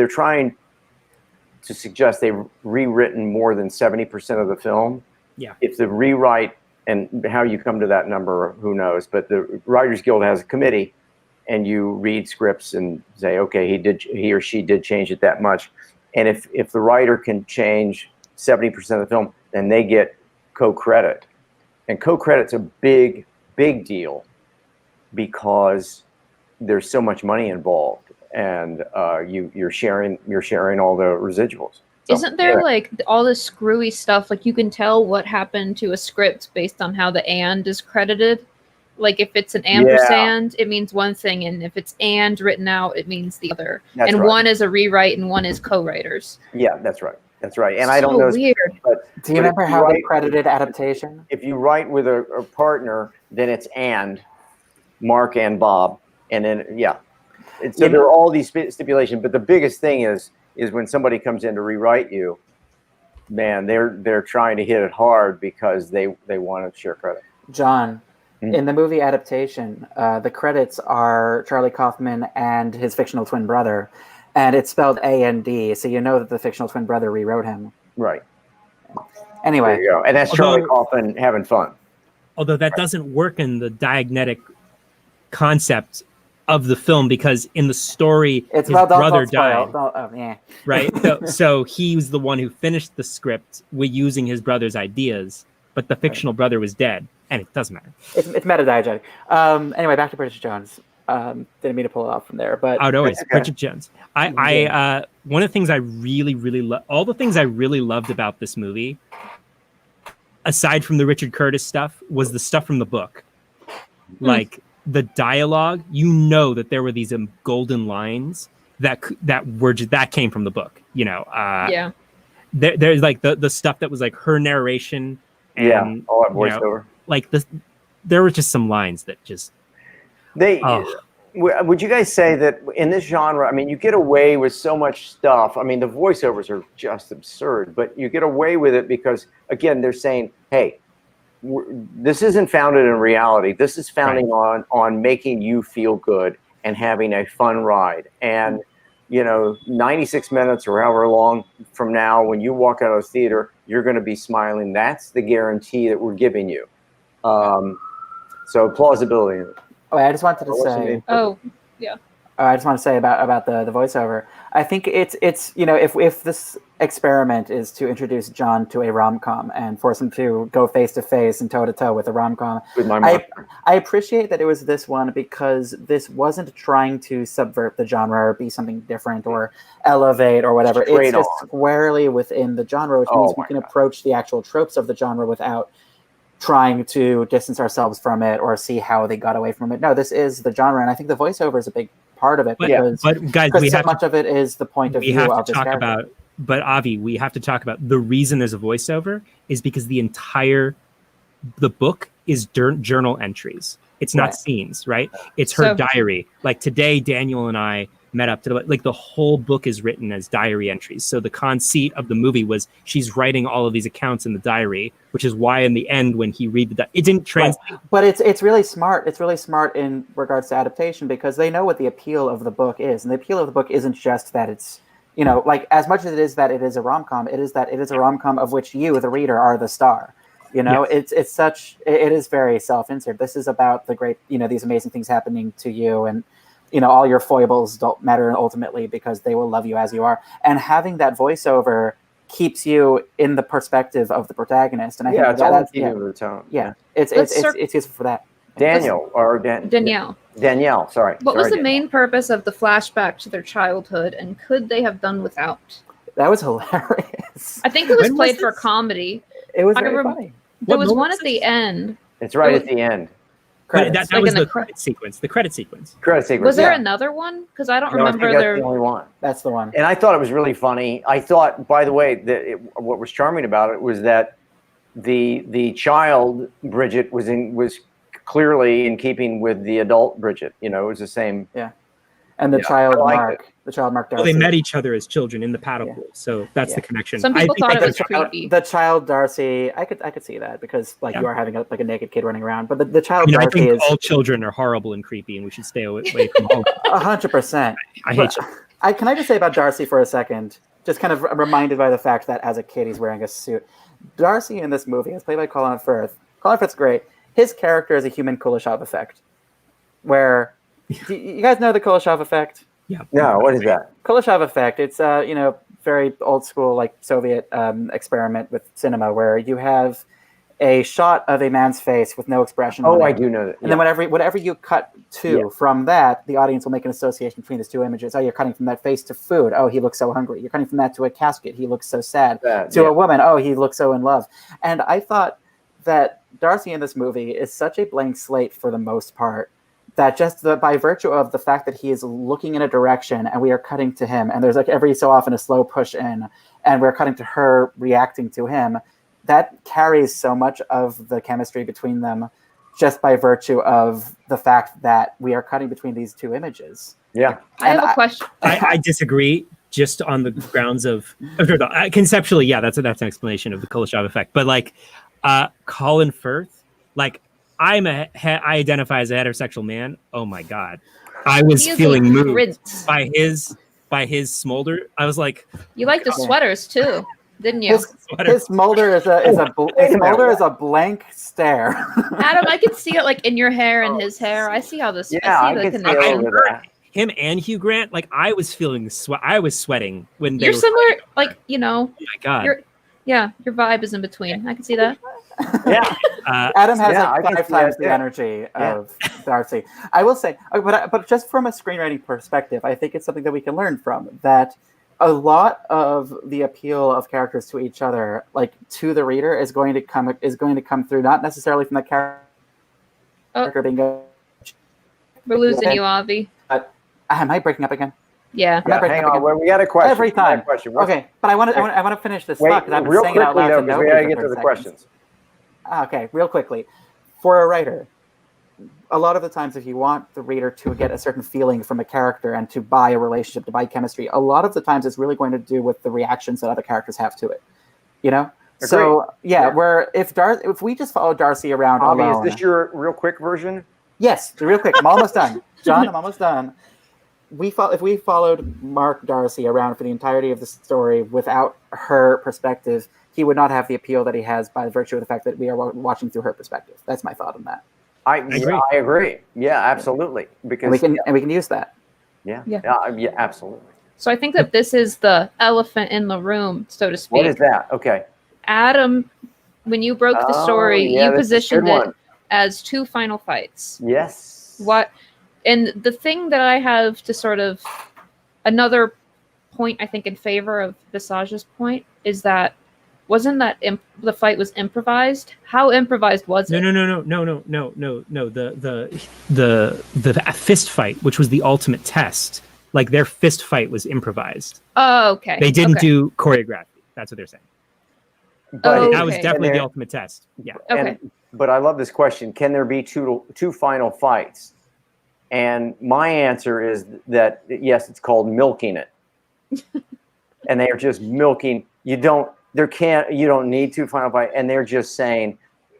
S2: trying to suggest they've rewritten more than 70% of the film.
S4: Yeah.
S2: If the rewrite and how you come to that number, who knows? But the Writers Guild has a committee, and you read scripts and say, okay, he or she did change it that much. And if the writer can change 70% of the film, then they get co-credit. And co-credit's a big, big deal because there's so much money involved, and you're sharing all the residuals. So,
S1: Isn't there
S2: yeah.
S1: like all this screwy stuff? Like you can tell what happened to a script based on how the and is credited. Like if it's an ampersand, it means one thing, and if it's and written out, it means the other.
S2: That's
S1: and
S2: right.
S1: one is a rewrite, and one is co-writers.
S2: Yeah, that's right. That's right. And I don't know.
S1: Weird.
S2: But
S3: Do you remember how they credited adaptation?
S2: If you write with a partner, then it's and Mark and Bob, and then so there are all these stipulations. But the biggest thing is when somebody comes in to rewrite you, man, they're trying to hit it hard because they want to share credit.
S3: John, in the movie adaptation, the credits are Charlie Kaufman and his fictional twin brother, and it's spelled A-N-D, so you know that the fictional twin brother rewrote him.
S2: Right.
S3: Anyway.
S2: There you go. And that's Charlie Kaufman having fun.
S4: Although that doesn't work in the diagenetic concept of the film, because in the story,
S3: It's
S4: his
S3: well,
S4: brother
S3: don't spoil.
S4: died.
S3: Yeah.
S4: Right? So he was the one who finished the script with using his brother's ideas, but the fictional brother was dead, and it doesn't matter.
S3: It's meta-diegetic. Anyway, back to Bridget Jones. Didn't mean to pull it off from there, but
S4: Oh, no worries. Bridget Jones. I one of the things I really, really love, all the things I really loved about this movie, aside from the Richard Curtis stuff, was the stuff from the book. Like the dialogue, you know that there were these golden lines that came from the book. You know,
S1: Yeah.
S4: There's like the stuff that was like her narration. And,
S2: all that
S4: you know,
S2: voiceover.
S4: like there were just some lines that just
S2: Would you guys say that in this genre, I mean, you get away with so much stuff. I mean, the voiceovers are just absurd, but you get away with it because, again, they're saying, hey, this isn't founded in reality. This is founding on making you feel good and having a fun ride. And, 96 minutes or however long from now, when you walk out of the theater, you're going to be smiling. That's the guarantee that we're giving you. So plausibility.
S3: Oh, I just wanted to say. I just want to say about the voiceover. I think it's if this experiment is to introduce John to a rom-com and force him to go face to face and toe to toe with a rom-com, I appreciate that it was this one because this wasn't trying to subvert the genre or be something different or elevate or whatever. It's just squarely within the genre, which means we can approach the actual tropes of the genre without trying to distance ourselves from it or see how they got away from it. No, this is the genre, and I think the voiceover is a big part of it because
S4: guys,
S3: so much of it is the point of view of this character.
S4: But Avi, we have to talk about the reason there's a voiceover is because the book is journal entries. It's not scenes, right? It's her diary. Like today, Daniel and I met up to the whole book is written as diary entries. So the conceit of the movie was she's writing all of these accounts in the diary, which is why in the end when he read it didn't translate.
S3: Right. But it's really smart. It's really smart in regards to adaptation because they know what the appeal of the book is, and the appeal of the book isn't just that it's You know, like as much as it is that it is a rom-com, it is that it is a rom-com of which you, the reader, are the star. You know,
S4: Yes.
S3: it is very self-insert. This is about the great, you know, these amazing things happening to you, and you know, all your foibles don't matter ultimately because they will love you as you are. And having that voiceover keeps you in the perspective of the protagonist. And I think
S2: it's all
S3: that's
S2: into the tone.
S3: yeah, it's useful for that.
S1: Danielle.
S2: Danielle, sorry.
S1: What was the
S2: Danielle.
S1: main purpose of the flashback to their childhood, and could they have done without?
S3: That was hilarious.
S1: I think it was
S4: When was
S1: played for
S4: this?
S1: comedy.
S3: It was
S1: I
S3: very
S1: rem-
S3: funny.
S1: There
S4: What
S1: was
S4: moment
S1: one
S4: was
S1: at the end.
S2: It's right
S1: It
S2: at the end.
S4: But
S3: Credits.
S4: that
S1: Like
S4: was
S1: in the
S4: the credit sequence. The credit sequence.
S2: Credit sequence.
S1: Was there
S2: yeah.
S1: another one? Because I don't
S2: No, I think
S1: remember
S2: that's
S1: there.
S2: the only one.
S3: That's the one.
S2: And I thought it was really funny. I thought, by the way, that what was charming about it was that the child Bridget was clearly in keeping with the adult Bridget. You know, it was the same.
S3: And the
S2: Yeah,
S3: child
S2: I liked
S3: Mark, the child Mark Darcy.
S4: Well, they met each other as children in the paddle
S3: Yeah.
S4: pool, so that's
S3: Yeah.
S4: the connection.
S1: Some people
S4: I think
S1: thought it
S4: they
S1: was
S4: could-
S1: creepy.
S3: The child Darcy, I could see that because like
S4: Yeah.
S3: you are having a naked kid running around, but the child
S4: I
S3: Darcy
S4: think
S3: is
S4: all children are horrible and creepy, and we should stay away from all.
S3: 100%.
S4: I hate you.
S3: Can I just say about Darcy for a second? Just kind of reminded by the fact that as a kid he's wearing a suit. Darcy in this movie is played by Colin Firth. Colin Firth's great. His character is a human Kuleshov effect, where do you guys know the Kuleshov effect?
S4: Yeah.
S2: No, what is that?
S3: Kuleshov effect. It's you know, very old school like Soviet experiment with cinema where you have a shot of a man's face with no expression.
S2: Oh,
S3: on
S2: I
S3: it.
S2: do know that.
S3: And then whatever you cut to from that, the audience will make an association between these two images. Oh, you're cutting from that face to food. Oh, he looks so hungry. You're cutting from that to a casket. He looks so sad. To a woman. Oh, he looks so in love. And I thought that Darcy in this movie is such a blank slate for the most part that just by virtue of the fact that he is looking in a direction and we are cutting to him, and there's like every so often a slow push in, and we're cutting to her reacting to him, that carries so much of the chemistry between them just by virtue of the fact that we are cutting between these two images.
S2: Yeah.
S1: I have a question.
S4: I disagree, just on the grounds of conceptually. Yeah, that's an explanation of the Kuleshov effect. But like Colin Firth, like I identify as a heterosexual man. Oh my god, I was
S1: He is
S4: feeling
S1: a
S4: moved
S1: prince.
S4: by his smolder. I was like,
S1: You liked the sweaters too, didn't you?
S3: His Mulder is a blank stare.
S1: Adam, I can see it like in your hair and his hair. I see how this.
S2: Yeah,
S1: I see
S2: I
S1: the
S2: can see
S1: connection.
S2: all of that.
S4: him and Hugh Grant. Like I was feeling I was sweating when they
S1: You're
S4: were
S1: similar,
S4: fighting.
S1: like you know.
S4: Oh my god.
S1: Your vibe is in between. I can see that.
S2: Yeah.
S3: Adam has
S2: Yeah, I
S3: like
S2: can
S3: 5
S2: see
S3: times
S2: that,
S3: the
S2: yeah.
S3: energy of Darcy. I will say, but just from a screenwriting perspective, I think it's something that we can learn from. That a lot of the appeal of characters to each other, like to the reader, is going to come through not necessarily from the character being good.
S1: We're losing you, Avi.
S3: Am I breaking up again?
S1: Yeah.
S3: Am I breaking
S2: Hang
S3: up
S2: on.
S3: again?
S2: Well, we got a question.
S3: Every time.
S2: Question.
S3: Okay, but I want to finish this
S2: Wait,
S3: thought because I've been
S2: real
S3: saying it out
S2: quickly
S3: loud
S2: though,
S3: to
S2: because we
S3: nobody
S2: gotta
S3: for
S2: get to the
S3: 30
S2: questions.
S3: seconds. Okay, real quickly. For a writer, a lot of the times if you want the reader to get a certain feeling from a character and to buy a relationship, to buy chemistry, a lot of the times it's really going to do with the reactions that other characters have to it. You know?
S2: Agreed.
S3: So, where if we just follow Darcy around
S2: Avi,
S3: alone...
S2: is this your real quick version?
S3: Yes, real quick. I'm almost done. John, I'm almost done. If we followed Mark Darcy around for the entirety of the story without her perspective, he would not have the appeal that he has by virtue of the fact that we are watching through her perspective. That's my thought on that.
S2: I agree. Yeah, absolutely. Because
S3: And we can use that.
S2: yeah,
S1: Yeah.
S2: absolutely.
S1: So I think that this is the elephant in the room, so to speak.
S2: What is that? Okay.
S1: Adam, when you broke the story,
S2: yeah,
S1: you
S2: that's a
S1: positioned
S2: good
S1: it
S2: one.
S1: as 2 final fights.
S2: Yes.
S1: What? And the thing that I have to sort of another point I think in favor of Visage's point is that wasn't that the fight was improvised? How improvised was it?
S4: No. The fist fight, which was the ultimate test, like their fist fight was improvised.
S1: Oh, okay.
S4: They didn't
S1: Okay.
S4: do choreography. That's what they're saying.
S2: But
S4: That was
S1: Okay.
S4: definitely
S2: And
S4: the
S2: there-
S4: ultimate test. Yeah.
S1: Okay.
S2: But I love this question. Can there be two final fights? And my answer is that yes, it's called milking it. And they are just milking. You don't need 2 final fights. And they're just saying,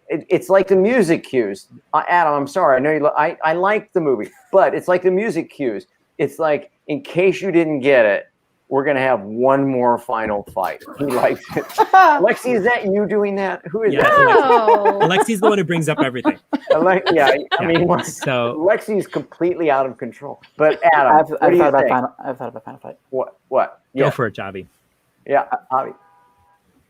S2: it's like the music cues. Adam, I'm sorry. I know I like the movie, but it's like the music cues. It's like, in case you didn't get it, we're going to have one more final fight. He likes it. Alexie, is that you doing that? Who is that?
S1: No.
S4: Alexie's the one who brings up everything.
S2: Yeah, I mean,
S4: So
S2: Alexie's completely out of control. But Adam,
S3: I've
S2: what do you
S3: thought about
S2: think?
S3: I've thought about Final Fight.
S2: What?
S4: go
S2: Yeah,
S4: for it, Javi.
S2: yeah, Avi.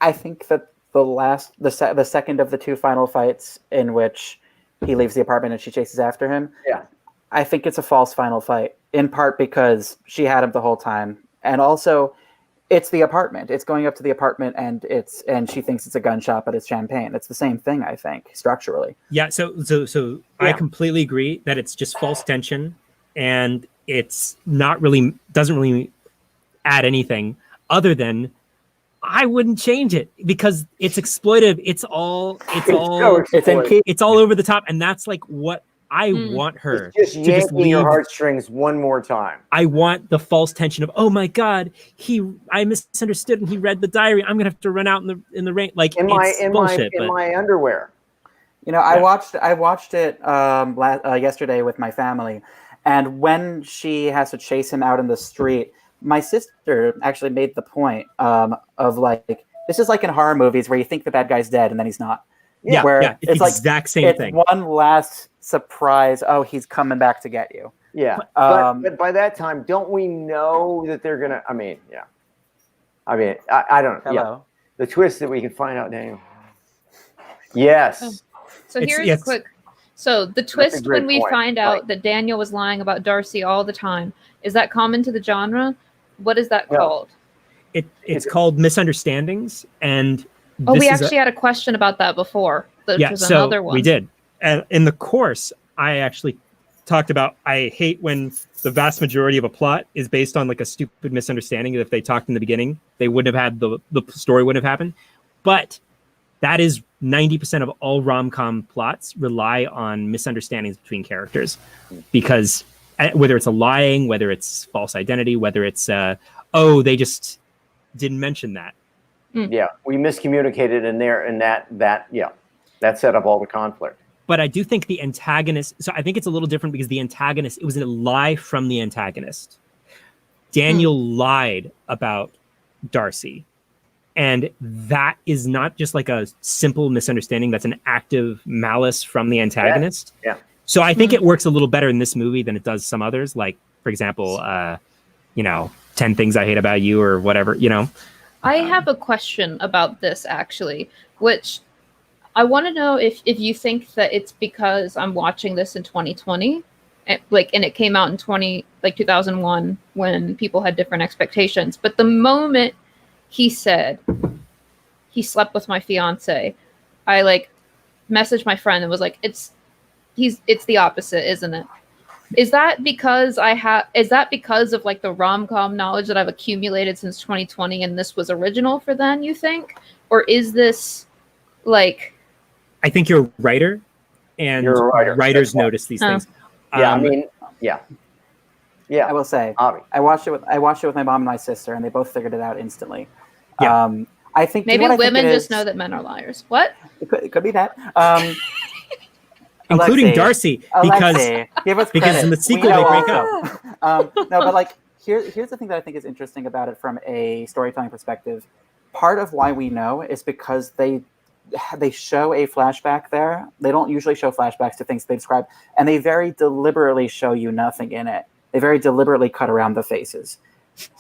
S3: I think that the second of the two final fights in which he leaves the apartment and she chases after him.
S2: Yeah.
S3: I think it's a false final fight, in part because she had him the whole time, and also it's the apartment. It's going up to the apartment, and she thinks it's a gun shop, but it's champagne. It's the same thing, I think, structurally.
S4: Yeah, so I completely agree that it's just false tension, and it's not really doesn't really add anything other than I wouldn't change it because it's exploitive. It's all it's all over the top, and that's like what I want her
S2: It's
S4: to
S2: just
S4: just
S2: yanking your
S4: leave.
S2: heartstrings one more time.
S4: I want the false tension of, oh my God, I misunderstood and he read the diary. I'm gonna have to run out in the rain. Like
S2: In
S4: bullshit.
S2: my underwear.
S3: You know, I watched it yesterday with my family, and when she has to chase him out in the street, my sister actually made the point of like, this is like in horror movies where you think the bad guy's dead and then he's not.
S4: Yeah,
S3: where
S4: it's
S3: like
S4: exact same
S3: it's
S4: thing.
S3: one last surprise. Oh, he's coming back to get you.
S2: Yeah, but by that time, don't we know that they're gonna? I mean, yeah. I mean, I don't.
S3: Hello.
S2: Yeah, the twist that we can find out, Daniel. Yes.
S1: So here's a quick. So the twist when we
S2: point.
S1: find out that Daniel was lying about Darcy all the time, is that common to the genre? What is that called?
S4: It's called Misunderstandings, and
S1: we actually had a question about that before. Which was another one.
S4: We did. And in the course, I actually talked about I hate when the vast majority of a plot is based on like a stupid misunderstanding. If they talked in the beginning, they wouldn't have had the story wouldn't have happened. But that is 90% of all rom-com plots rely on misunderstandings between characters, because whether it's a lying, whether it's false identity, whether it's they just didn't mention that.
S2: Yeah, we miscommunicated in there, and that set up all the conflict.
S4: But I do think the antagonist, so I think it's a little different because the antagonist, it was a lie from the antagonist. Daniel lied about Darcy. And that is not just like a simple misunderstanding. That's an active malice from the antagonist.
S2: Yeah.
S4: So I think it works a little better in this movie than it does some others. Like, for example, 10 Things I Hate About You or whatever,
S1: I have a question about this actually, which I want to know if you think that it's because I'm watching this in 2020, and it came out in 2001 when people had different expectations. But the moment he said he slept with my fiance, I messaged my friend and was like, it's the opposite, isn't it? Is that because of the rom-com knowledge that I've accumulated since 2020 and this was original for then, you think? Or is this
S4: I think you're a writer, and writers notice these things.
S2: Yeah,
S3: I will say, I watched it with my mom and my sister, and they both figured it out instantly.
S4: Yeah.
S3: I think
S1: maybe women just know that men are liars. What?
S3: It could be that.
S4: Including Darcy, because in the sequel they break up.
S3: No, but here's the thing that I think is interesting about it from a storytelling perspective. Part of why we know is because they show a flashback there. They don't usually show flashbacks to things they describe, and they very deliberately show you nothing in it. They very deliberately cut around the faces.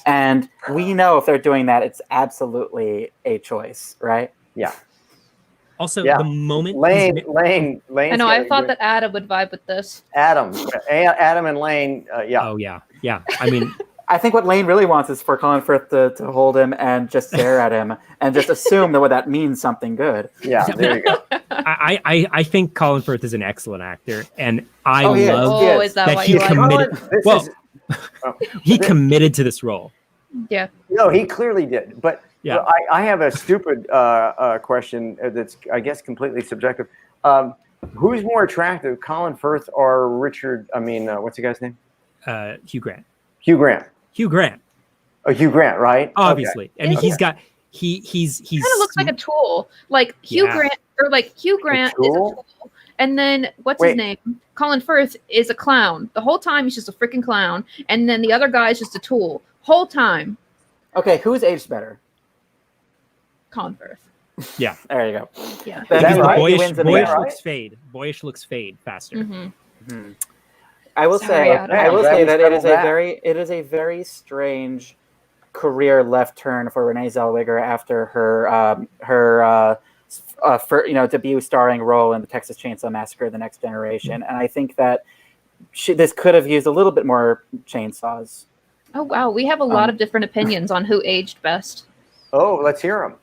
S3: And we know if they're doing that, it's absolutely a choice, right?
S2: Yeah.
S4: Also, the moment
S2: Lane.
S1: I know. I thought that Adam would vibe with this.
S2: Adam and Lane. Yeah.
S4: Oh yeah. I mean,
S3: I think what Lane really wants is for Colin Firth to hold him and just stare at him and just assume that means something good.
S2: Yeah. There you go.
S4: I think Colin Firth is an excellent actor, and I love
S1: is that why
S4: he
S1: you like
S4: committed. He committed to this role.
S1: Yeah.
S2: No, he clearly did. But
S4: yeah,
S2: I have a stupid question that's, I guess, completely subjective. Who's more attractive, Colin Firth or Richard? I mean, what's the guy's name?
S4: Hugh Grant.
S2: Hugh Grant. Oh, Hugh Grant, right?
S4: Obviously.
S2: Okay.
S4: I mean, he's kind
S1: of looks like a tool. Hugh Grant is a tool. And then what's his name? Colin Firth is a clown. The whole time he's just a freaking clown. And then the other guy is just a tool. Whole time.
S3: Okay, who's aged better?
S1: Converse.
S4: Yeah.
S3: There you go.
S1: Yeah.
S3: That
S2: That's
S3: means
S2: right.
S3: he
S4: Boyish,
S3: wins in the
S4: boyish
S3: end.
S4: looks fade. Boyish looks fade faster.
S1: Mm-hmm.
S3: I will
S1: Sorry,
S3: say,
S1: Adam.
S3: I will
S2: Glad
S3: say
S2: we
S3: that it is
S2: settled that.
S3: it is a very strange career left turn for Renee Zellweger after her debut starring role in the Texas Chainsaw Massacre: The Next Generation, and I think that this could have used a little bit more chainsaws.
S1: Oh wow, we have a lot of different opinions on who aged best.
S2: Oh, let's hear them.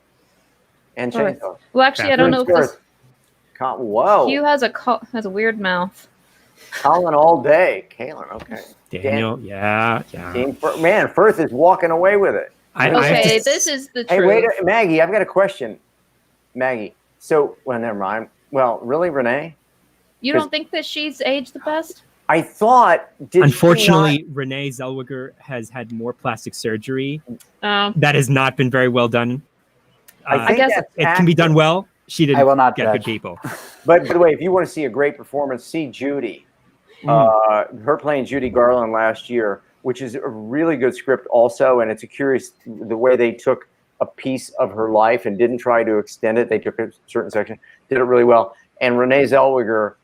S2: And
S1: Firth.
S2: chainsaw.
S1: Well, actually, I don't know if this.
S2: Whoa.
S1: Hugh has a weird mouth.
S2: Colin all day. Kalen, okay.
S4: Daniel, yeah.
S2: Man, Firth is walking away with it.
S4: I have
S1: Okay,
S4: to-
S1: this is the
S2: Hey,
S1: truth.
S2: wait, Maggie, I've got a question. Maggie, so, well, never mind. Well, really, Renee?
S1: You don't think that she's aged the best?
S2: I thought,
S4: Unfortunately, Renee Zellweger has had more plastic surgery. That has not been very well done.
S1: I guess
S4: it can be done well. She didn't
S3: I will not
S4: get
S3: judge.
S4: good people.
S2: But by the way, if you want to see a great performance, see Judy. Her playing Judy Garland last year, which is a really good script also, and it's a curious the way they took a piece of her life and didn't try to extend it. They took a certain section, did it really well. And Renee Zellweger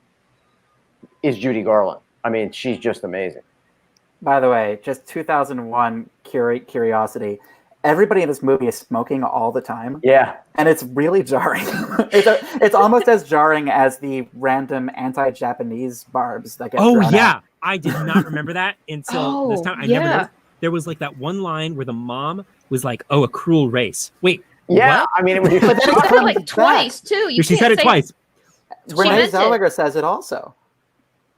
S2: is Judy Garland. I mean, she's just amazing.
S3: By the way, just 2001 curiosity. Everybody in this movie is smoking all the time.
S2: Yeah.
S3: And it's really jarring. It's almost as jarring as the random anti-Japanese barbs that get thrown out.
S4: I did not remember that until this time. I never noticed. There was like that one line where the mom was like, "Oh, a cruel race." Wait.
S2: Yeah,
S4: what?
S2: I mean,
S1: But then it's said like twice too.
S4: She said it twice.
S3: Renee
S1: meant it.
S3: Zellweger says it also.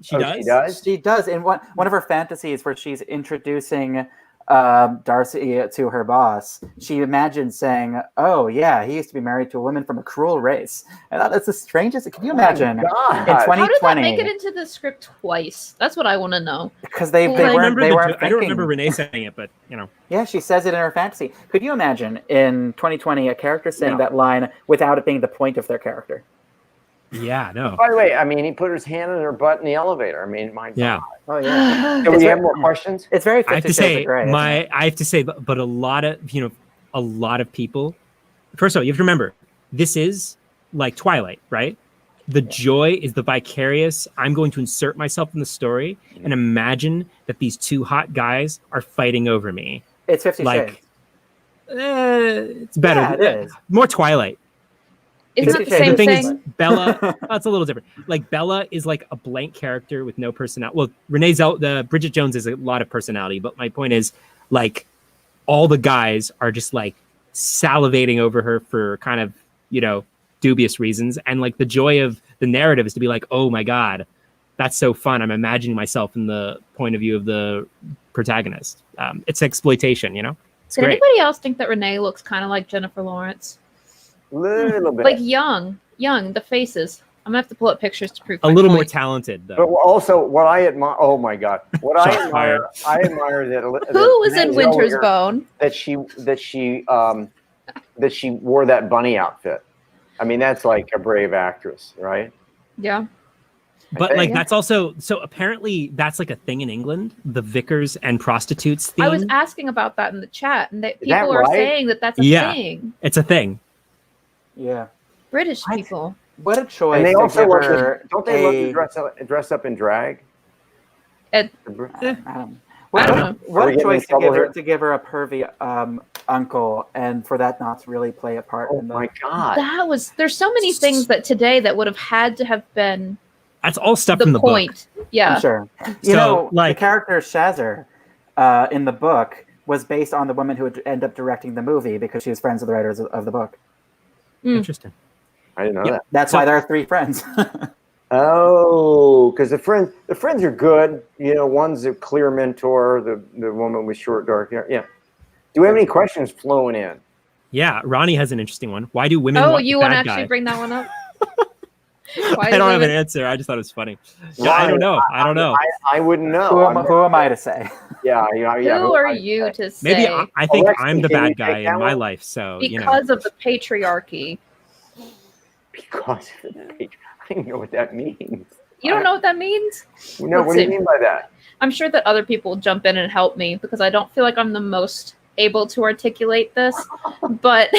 S4: She does.
S2: She does.
S3: She does in one of her fantasies where she's introducing Darcy to her boss. She imagines saying, "Oh yeah, he used to be married to a woman from a cruel race." And that's the strangest. Can you imagine in
S2: God.
S3: 2020?
S1: How did that make it into the script twice? That's what I want to know.
S3: Because they
S1: Well, I
S3: weren't. They weren't
S4: I don't
S3: thinking.
S4: remember Renee saying it, but you know.
S3: Yeah, she says it in her fantasy. Could you imagine in 2020 a character saying
S2: Yeah.
S3: that line without it being the point of their character?
S4: Yeah, no.
S2: By the way, I mean, he put his hand in her butt in the elevator. I mean, my God.
S4: Yeah.
S3: Oh yeah.
S2: Do we have more questions?
S3: It's very.
S4: I have
S3: 50
S4: to
S3: Shades
S4: say
S3: of Grey, isn't it?
S4: I have to say, but a lot of people. First of all, you have to remember, this is like Twilight, right? The joy is the vicarious. I'm going to insert myself in the story and imagine that these two hot guys are fighting over me.
S3: It's 50
S4: Like,
S3: Shades.
S4: It's better.
S3: Yeah, it is.
S4: More Twilight.
S1: It's not the
S3: 50 Shades
S1: same
S4: The thing
S1: thing.
S4: is, Bella. It's a little different. Like Bella is like a blank character with no personality. Well, the Bridget Jones is a lot of personality, but my point is, like, all the guys are just like salivating over her for kind of dubious reasons, and like the joy of the narrative is to be like, oh my God, that's so fun. I'm imagining myself in the point of view of the protagonist. It's exploitation, It's
S1: Did
S4: great.
S1: anybody else think that Renee looks kind of like Jennifer Lawrence?
S2: Little bit.
S1: Like young, the faces. I'm gonna have to pull up pictures to prove
S4: A
S1: my
S4: little more
S1: point.
S4: talented though.
S2: But also, what I admire, oh my God, what I
S4: Shots fired.
S2: admire that
S1: Who was
S2: Renee
S1: in Winter's
S2: Zellweger,
S1: Bone?
S2: that she wore that bunny outfit. I mean, that's like a brave actress, right?
S1: Yeah.
S4: But like
S1: Yeah.
S4: that's also so apparently that's like a thing in England, the vicars and prostitutes theme.
S1: I was asking about that in the chat, and that
S2: Is that
S1: people are
S2: right?
S1: saying that that's a
S4: Yeah.
S1: thing.
S4: It's a thing.
S3: Yeah.
S1: British people.
S3: What a choice!
S2: And they
S3: to
S2: also
S3: give
S2: love
S3: her
S2: to, don't they love
S3: a-
S2: to dress up in drag?
S1: Ed-
S3: What
S1: I don't know.
S2: Are
S3: what
S2: we
S3: a
S2: getting in
S3: choice
S2: trouble here?
S3: to give her a pervy uncle, and for that not to really play a part
S2: Oh
S3: in the.
S2: my God.
S1: There's so many things that today that would have had to have been
S4: That's all stuff
S1: the
S4: from the
S1: point. Yeah.
S3: I'm sure.
S4: So, like-
S3: the character Shazzer in the book was based on the woman who would end up directing the movie because she was friends with the writers of the book.
S1: Mm.
S4: Interesting.
S2: I didn't know
S4: Yeah.
S2: that.
S3: That's why there are three friends.
S2: Oh, because the friends are good. One's a clear mentor, the woman with short dark hair. Yeah. Do we have any questions flowing in?
S4: Yeah, Ronnie has an interesting one. Why do women
S1: Oh,
S4: want
S1: you
S4: the
S1: want to
S4: bad
S1: actually
S4: guy?
S1: bring that one up? Why
S4: I
S1: do
S4: don't have an
S1: women-
S4: answer. I just thought it was funny. Yeah, I don't know. I don't know.
S2: I wouldn't know.
S3: who am I to say?
S2: Yeah.
S1: Who are you to say?
S4: Maybe I think
S2: Alexie,
S4: I'm the
S2: can you
S4: bad guy
S2: take that
S4: in my
S2: one?
S4: life. So
S1: Because of the patriarchy.
S2: Because I don't know what that means.
S1: You don't know what that means?
S2: No,
S1: Let's
S2: what do you
S1: see.
S2: mean by that?
S1: I'm sure that other people will jump in and help me because I don't feel like I'm the most able to articulate this, but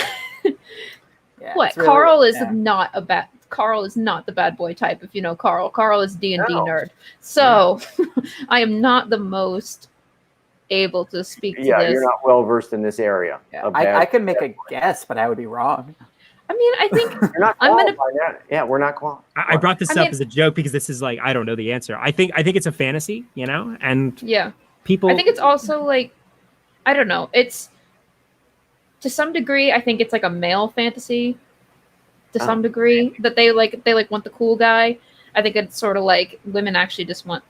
S3: Yeah,
S1: what
S3: it's really-
S1: Carl is
S3: yeah.
S1: not a bad. Carl is not the bad boy type. If you know Carl, Carl is D&D
S2: No.
S1: nerd. So I am not the most able to speak to
S2: Yeah,
S1: this.
S2: you're not well versed in this area.
S3: Yeah,
S2: of
S3: I
S2: bad-
S3: could make a guess, but I would be wrong.
S1: I mean, I think
S2: You're not
S1: I'm gonna-
S2: qualified. Yeah, we're not qualified.
S4: I brought this
S1: I
S4: up
S1: mean-
S4: as a joke because this is like I don't know the answer. I think it's a fantasy, you know, and
S1: yeah.
S4: people.
S1: I think it's also like, I don't know. It's to some degree, I think it's like a male fantasy. To some degree, that they want the cool guy. I think it's sort of like women actually just want.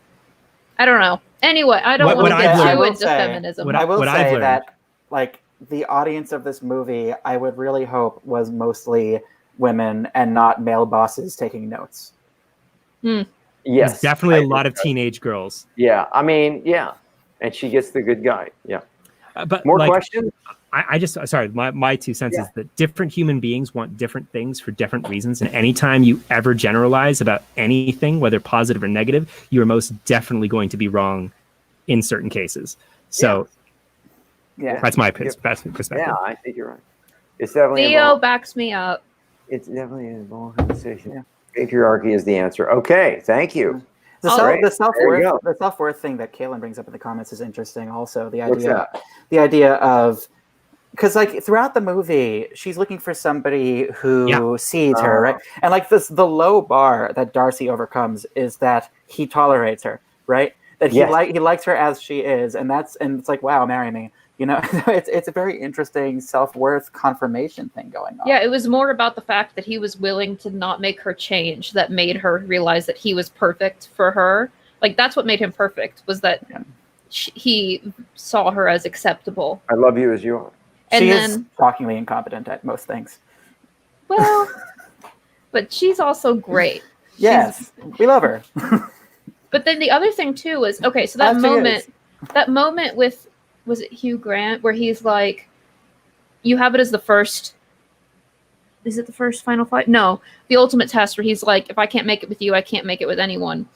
S1: I don't know. Anyway, I don't
S4: What-
S1: want to
S4: what
S1: get
S4: I've learned-
S1: too
S3: I will
S1: into
S3: say-
S1: feminism.
S3: I will
S4: what I've
S3: say
S4: learned-
S3: that, like, the audience of this movie, I would really hope was mostly women and not male bosses taking notes.
S2: Yes,
S4: There's definitely
S2: I
S4: a
S2: think
S4: lot of
S2: so.
S4: teenage girls.
S2: Yeah, I mean, yeah, and she gets the good guy. Yeah.
S4: But
S2: More
S4: like,
S2: questions?
S4: I just sorry, my 2 cents
S2: Yeah.
S4: is that different human beings want different things for different reasons, and anytime you ever generalize about anything, whether positive or negative, you are most definitely going to be wrong in certain cases. So
S3: Yeah.
S4: that's my perspective.
S2: Yeah, I think you're right. It's definitely
S1: Theo
S2: involved.
S1: backs me up.
S2: It's definitely an involved conversation. Yeah. Patriarchy is the answer. Okay, thank you.
S3: The,
S1: Oh,
S3: self,
S2: great.
S3: the
S2: There you go.
S3: self-worth thing that Caitlin brings up in the comments is interesting. Also, the
S2: What's
S3: idea of, because like throughout the movie, she's looking for somebody who sees her, right? And like the low bar that Darcy overcomes is that he tolerates her, right? That he
S2: Yes.
S3: he likes her as she is, and it's like, wow, marry me. You know, it's a very interesting self-worth confirmation thing going on.
S1: Yeah, it was more about the fact that he was willing to not make her change that made her realize that he was perfect for her. Like, that's what made him perfect, was that he saw her as acceptable.
S2: I love you as you are.
S1: And
S3: she
S1: then,
S3: is shockingly incompetent at most things.
S1: well, but she's also great.
S3: Yes, we love her.
S1: But then the other thing too was, okay, so
S3: As
S1: that moment with, was it Hugh Grant, where he's like, you have it as the first, is it the first final fight? No, the ultimate test, where he's like, if I can't make it with you, I can't make it with anyone.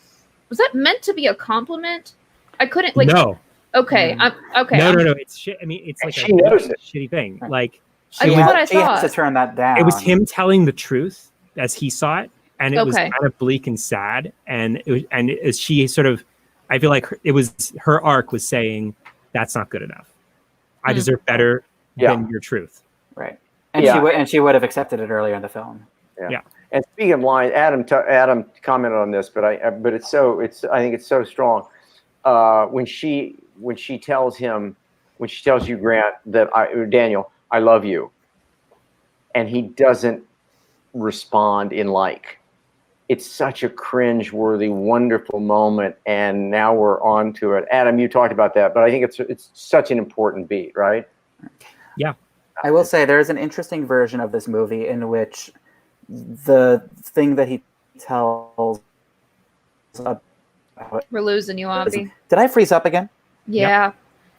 S1: Was that meant to be a compliment? I couldn't, like,
S4: no,
S1: okay, okay.
S4: no. It's shit. I mean, it's like
S2: She knows it.
S4: shitty thing.
S3: Right.
S4: Like
S1: That's
S4: it
S1: what
S4: was,
S1: I
S3: She has
S1: thought.
S3: to turn that down.
S4: it was him telling the truth as he saw it, and it was
S1: Okay.
S4: kind of bleak and sad. And it was, and as she sort of, I feel like it was her arc was saying, "That's not good enough. I
S1: Hmm.
S4: deserve better than your truth."
S3: Right. And
S2: Yeah.
S3: she would have accepted it earlier in the film.
S2: And speaking of lines, Adam commented on this, but I think it's so strong. When she tells you, Grant, that Daniel, I love you, and he doesn't respond in like. It's such a cringe-worthy, wonderful moment, and now we're on to it. Adam, you talked about that, but I think it's such an important beat, right?
S4: Yeah.
S3: I will say there's an interesting version of this movie in which the thing that he tells about,
S1: We're losing you, Avi.
S3: did I freeze up again?
S1: Yeah.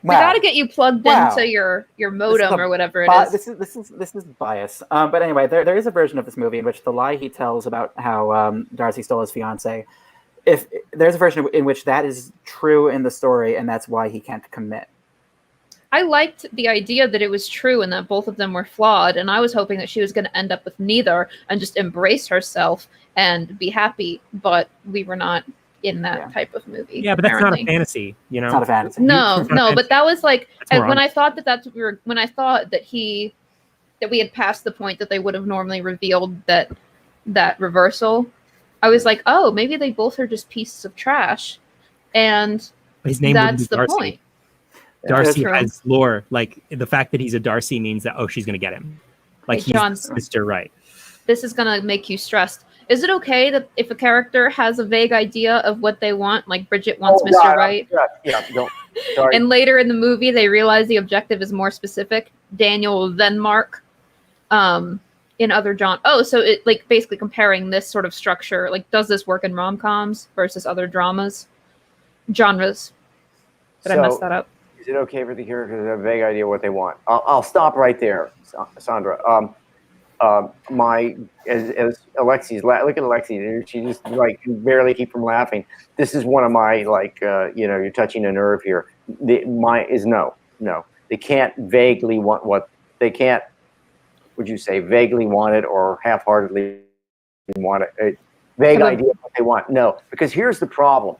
S1: We
S3: Wow.
S1: gotta get you plugged
S3: Wow.
S1: into your modem or whatever it
S3: This
S1: is.
S3: this is bias. But anyway, there is a version of this movie in which the lie he tells about how Darcy stole his fiance, if there's a version in which that is true in the story, and that's why he can't commit.
S1: I liked the idea that it was true and that both of them were flawed, and I was hoping that she was going to end up with neither and just embrace herself and be happy, but we were not in that type of movie.
S4: Yeah, but that's not a
S1: apparently.
S4: fantasy, you know.
S3: It's not a fantasy.
S1: No, but that was like,
S4: That's more
S1: when I
S4: honest.
S1: thought when I thought that we had passed the point that they would have normally revealed that reversal, I was like, oh, maybe they both are just pieces of trash, and
S4: But his name wouldn't
S1: that's
S4: be
S1: the
S4: Darcy.
S1: point.
S4: Darcy
S1: True.
S4: has lore. Like the fact that he's a Darcy means that she's gonna get him. Like
S1: Hey,
S4: he's
S1: John.
S4: the sister, right?
S1: This is gonna make you stressed. Is it okay that if a character has a vague idea of what they want, like Bridgette wants Mr.
S2: God,
S1: Right,
S2: Yeah, don't. Sorry.
S1: and later in the movie they realize the objective is more specific, Daniel will then mark in other so it, like, basically comparing this sort of structure, like, does this work in rom-coms versus other genres? Did I mess that up?
S2: Is it okay for the characters to have a vague idea what they want? I'll stop right there, Sandra. As Alexie's look at Alexie, she just like can barely keep from laughing. This is one of my you're touching a nerve here. No. They can't vaguely want what they can't. Would you say vaguely want it or half-heartedly want it? A vague idea of what they want. No, because here's the problem.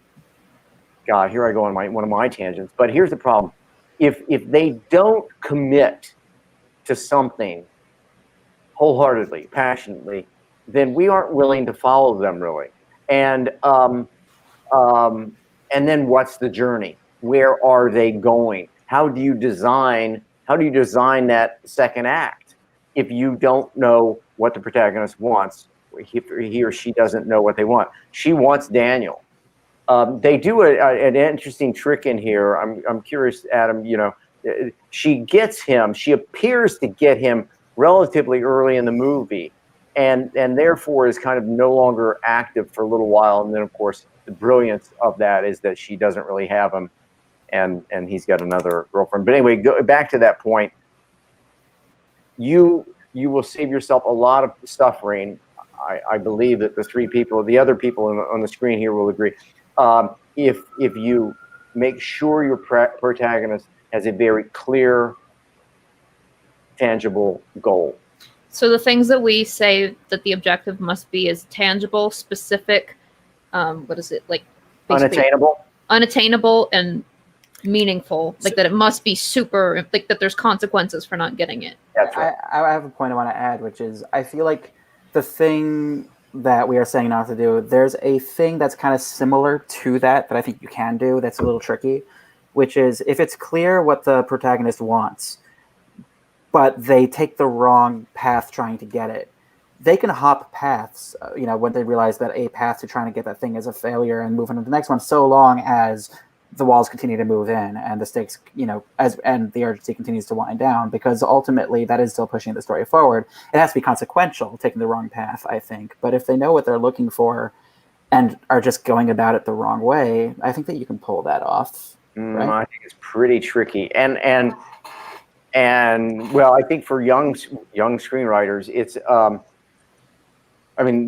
S2: God, here I go on one of my tangents. But here's the problem: if they don't commit to something wholeheartedly, passionately, then we aren't willing to follow them really. And then what's the journey? Where are they going? How do you design that second act if you don't know what the protagonist wants? He or she doesn't know what they want. She wants Daniel. They do an interesting trick in here. I'm curious, Adam. You know, she gets him. She appears to get him relatively early in the movie, and therefore is kind of no longer active for a little while. And then, of course, the brilliance of that is that she doesn't really have him, and he's got another girlfriend. But anyway, go back to that point. You will save yourself a lot of suffering. I believe that the other people on the screen here will agree. If you make sure your protagonist has a very clear, tangible goal.
S1: So the things that we say that the objective must be is tangible, specific, what is it, like
S2: Unattainable?
S1: Unattainable and meaningful. Like that it must be super, like that there's consequences for not getting it.
S2: That's right.
S3: I have a point I want to add, which is I feel like the thing that we are saying not to do, there's a thing that's kind of similar to that I think you can do that's a little tricky, which is if it's clear what the protagonist wants, but they take the wrong path trying to get it, they can hop paths, when they realize that a path to trying to get that thing is a failure and move on to the next one, so long as the walls continue to move in and the stakes, and the urgency continues to wind down, because ultimately that is still pushing the story forward. It has to be consequential, taking the wrong path, I think. But if they know what they're looking for and are just going about it the wrong way, I think that you can pull that off. Right?
S2: I think it's pretty tricky. And well, I think for young screenwriters, it's,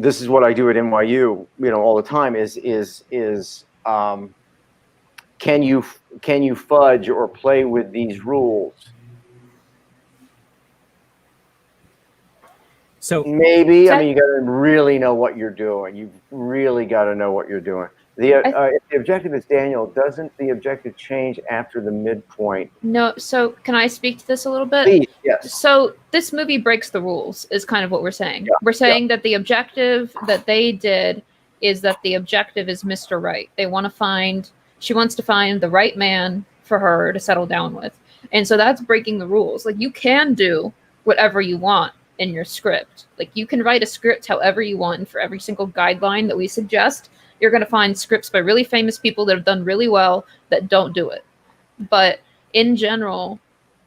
S2: this is what I do at NYU, all the time is can you fudge or play with these rules?
S4: So
S2: maybe, you got to really know what you're doing. You've really got to know what you're doing. If the objective is Daniel, doesn't the objective change after the midpoint?
S1: No. So can I speak to this a little bit?
S2: Please, yes.
S1: So this movie breaks the rules is kind of what we're saying. Yeah, we're saying that the objective that they did is that the objective is Mr. Right. She wants to find the right man for her to settle down with. And so that's breaking the rules. Like, you can do whatever you want in your script. Like, you can write a script however you want. And for every single guideline that we suggest, you're going to find scripts by really famous people that have done really well that don't do it. But in general,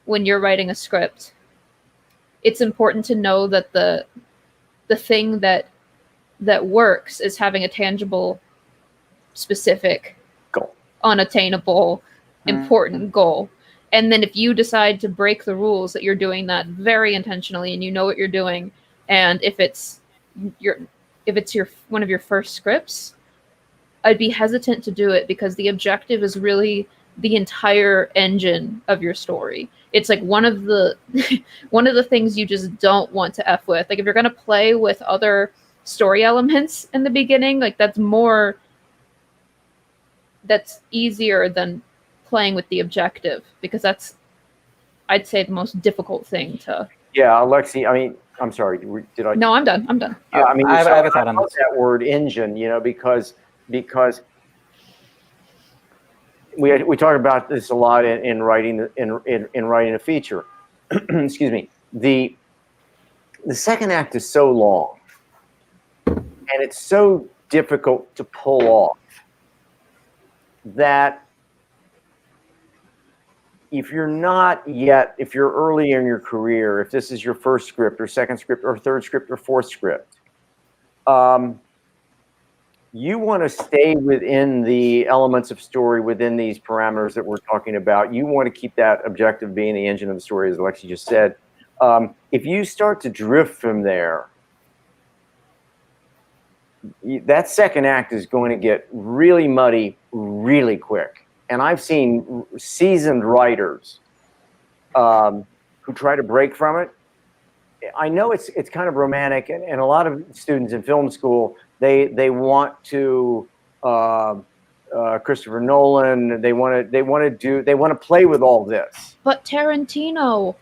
S1: when you're writing a script, it's important to know that the thing that works is having a tangible, specific, unattainable, important goal. And then if you decide to break the rules, that you're doing that very intentionally and you know what you're doing, and if it's one of your first scripts, I'd be hesitant to do it, because the objective is really the entire engine of your story. It's like one of the things you just don't want to F with. Like, if you're going to play with other story elements in the beginning, like that's easier than playing with the objective, because that's, I'd say, the most difficult thing to.
S2: Yeah, Alexie, I'm sorry. Did I?
S1: No, I'm done.
S2: Yeah,
S3: I have a thought on this.
S2: That word engine, because we talk about this a lot in writing a feature. Excuse me. The second act is so long, and it's so difficult to pull off, that if you're early in your career, if this is your first script or second script or third script or fourth script, you want to stay within the elements of story, within these parameters that we're talking about. You want to keep that objective being the engine of the story, as Alexie just said. If you start to drift from there, that second act is going to get really muddy really quick. And I've seen seasoned writers who try to break from it. I know it's kind of romantic, and a lot of students in film school, they want to Christopher Nolan. They want to play with all this.
S1: But Tarantino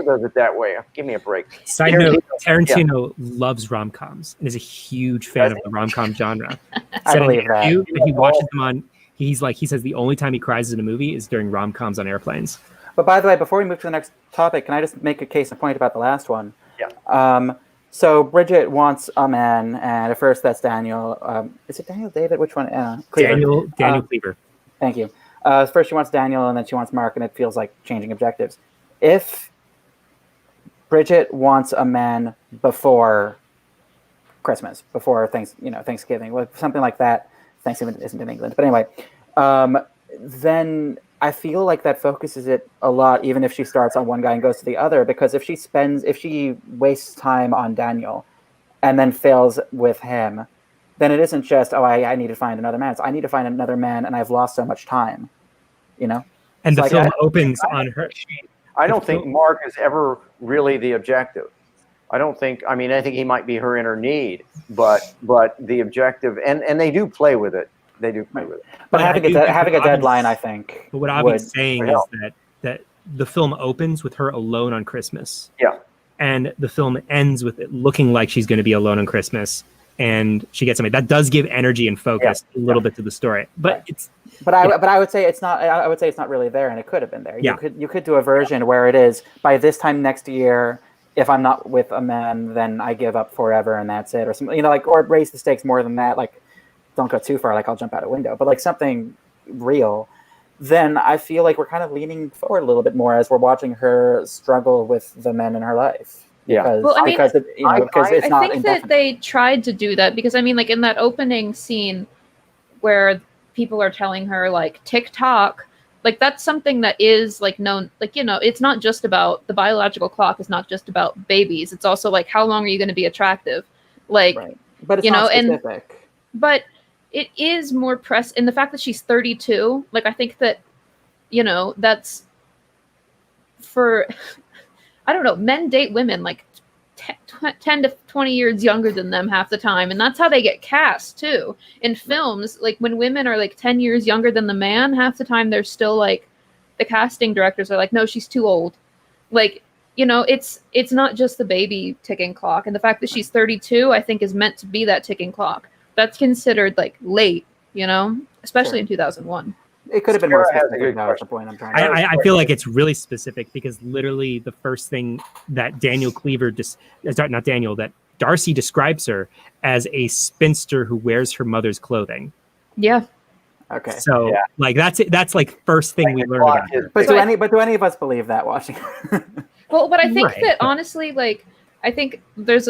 S2: does it that way. Give me a break.
S4: Side note: Tarantino loves rom-coms and is a huge fan of the rom-com genre.
S3: I believe that.
S4: He watches them on. He says the only time he cries in a movie is during rom-coms on airplanes.
S3: But by the way, before we move to the next topic, can I just make a case in point about the last one?
S2: Yeah.
S3: So Bridgette wants a man, and at first that's Daniel. Is it Daniel, David? Which one? Cleaver.
S4: Daniel Cleaver.
S3: Thank you. First she wants Daniel, and then she wants Mark, and it feels like changing objectives. If Bridgette wants a man before Christmas, before Thanksgiving, something like that. Thanksgiving isn't in England, but anyway, then I feel like that focuses it a lot, even if she starts on one guy and goes to the other, because if she wastes time on Daniel and then fails with him, then it isn't just, I need to find another man. It's, I need to find another man, and I've lost so much time,
S4: And
S3: it's
S4: the film opens on her.
S2: I don't think Mark is ever really the objective. I think he might be her inner need, but the objective, and they do play with it. They do play with it.
S3: But having a deadline, I think.
S4: But what Avi's saying is that the film opens with her alone on Christmas.
S2: Yeah.
S4: And the film ends with it looking like she's going to be alone on Christmas, and she gets somebody that does give energy and focus a little bit to the story. But
S3: I would say it's not. I would say it's not really there, and it could have been there.
S4: Yeah.
S3: You could do a version where it is by this time next year. If I'm not with a man, then I give up forever, and that's it, or something. Or raise the stakes more than that. Like, don't go too far. Like, I'll jump out a window, but like something real. Then I feel like we're kind of leaning forward a little bit more as we're watching her struggle with the men in her life.
S2: Yeah.
S3: Because it's not.
S1: I think that they tried to do that because like in that opening scene where people are telling her like TikTok, like that's something that is like known, like, it's not just about the biological clock is not just about babies. It's also like, how long are you going to be attractive? Like,
S3: right. But it's not specific.
S1: But it is more in the fact that she's 32. Like, I think that, that's for, I don't know, men date women like 10 to 20 years younger than them half the time. And that's how they get cast too. In films, like when women are like 10 years younger than the man, half the time they're still like, the casting directors are like, no, she's too old. Like, it's not just the baby ticking clock. And the fact that she's 32, I think is meant to be that ticking clock. That's considered like late, especially in 2001.
S3: It could have been more specific. That's the point I'm trying to
S4: I feel like it's really specific because literally the first thing that that Darcy describes her as a spinster who wears her mother's clothing.
S1: Yeah.
S3: Okay.
S4: So like that's it. That's like first thing we learned about her.
S3: But do any of us believe that watching?
S1: Well, but I think that honestly, like, I think there's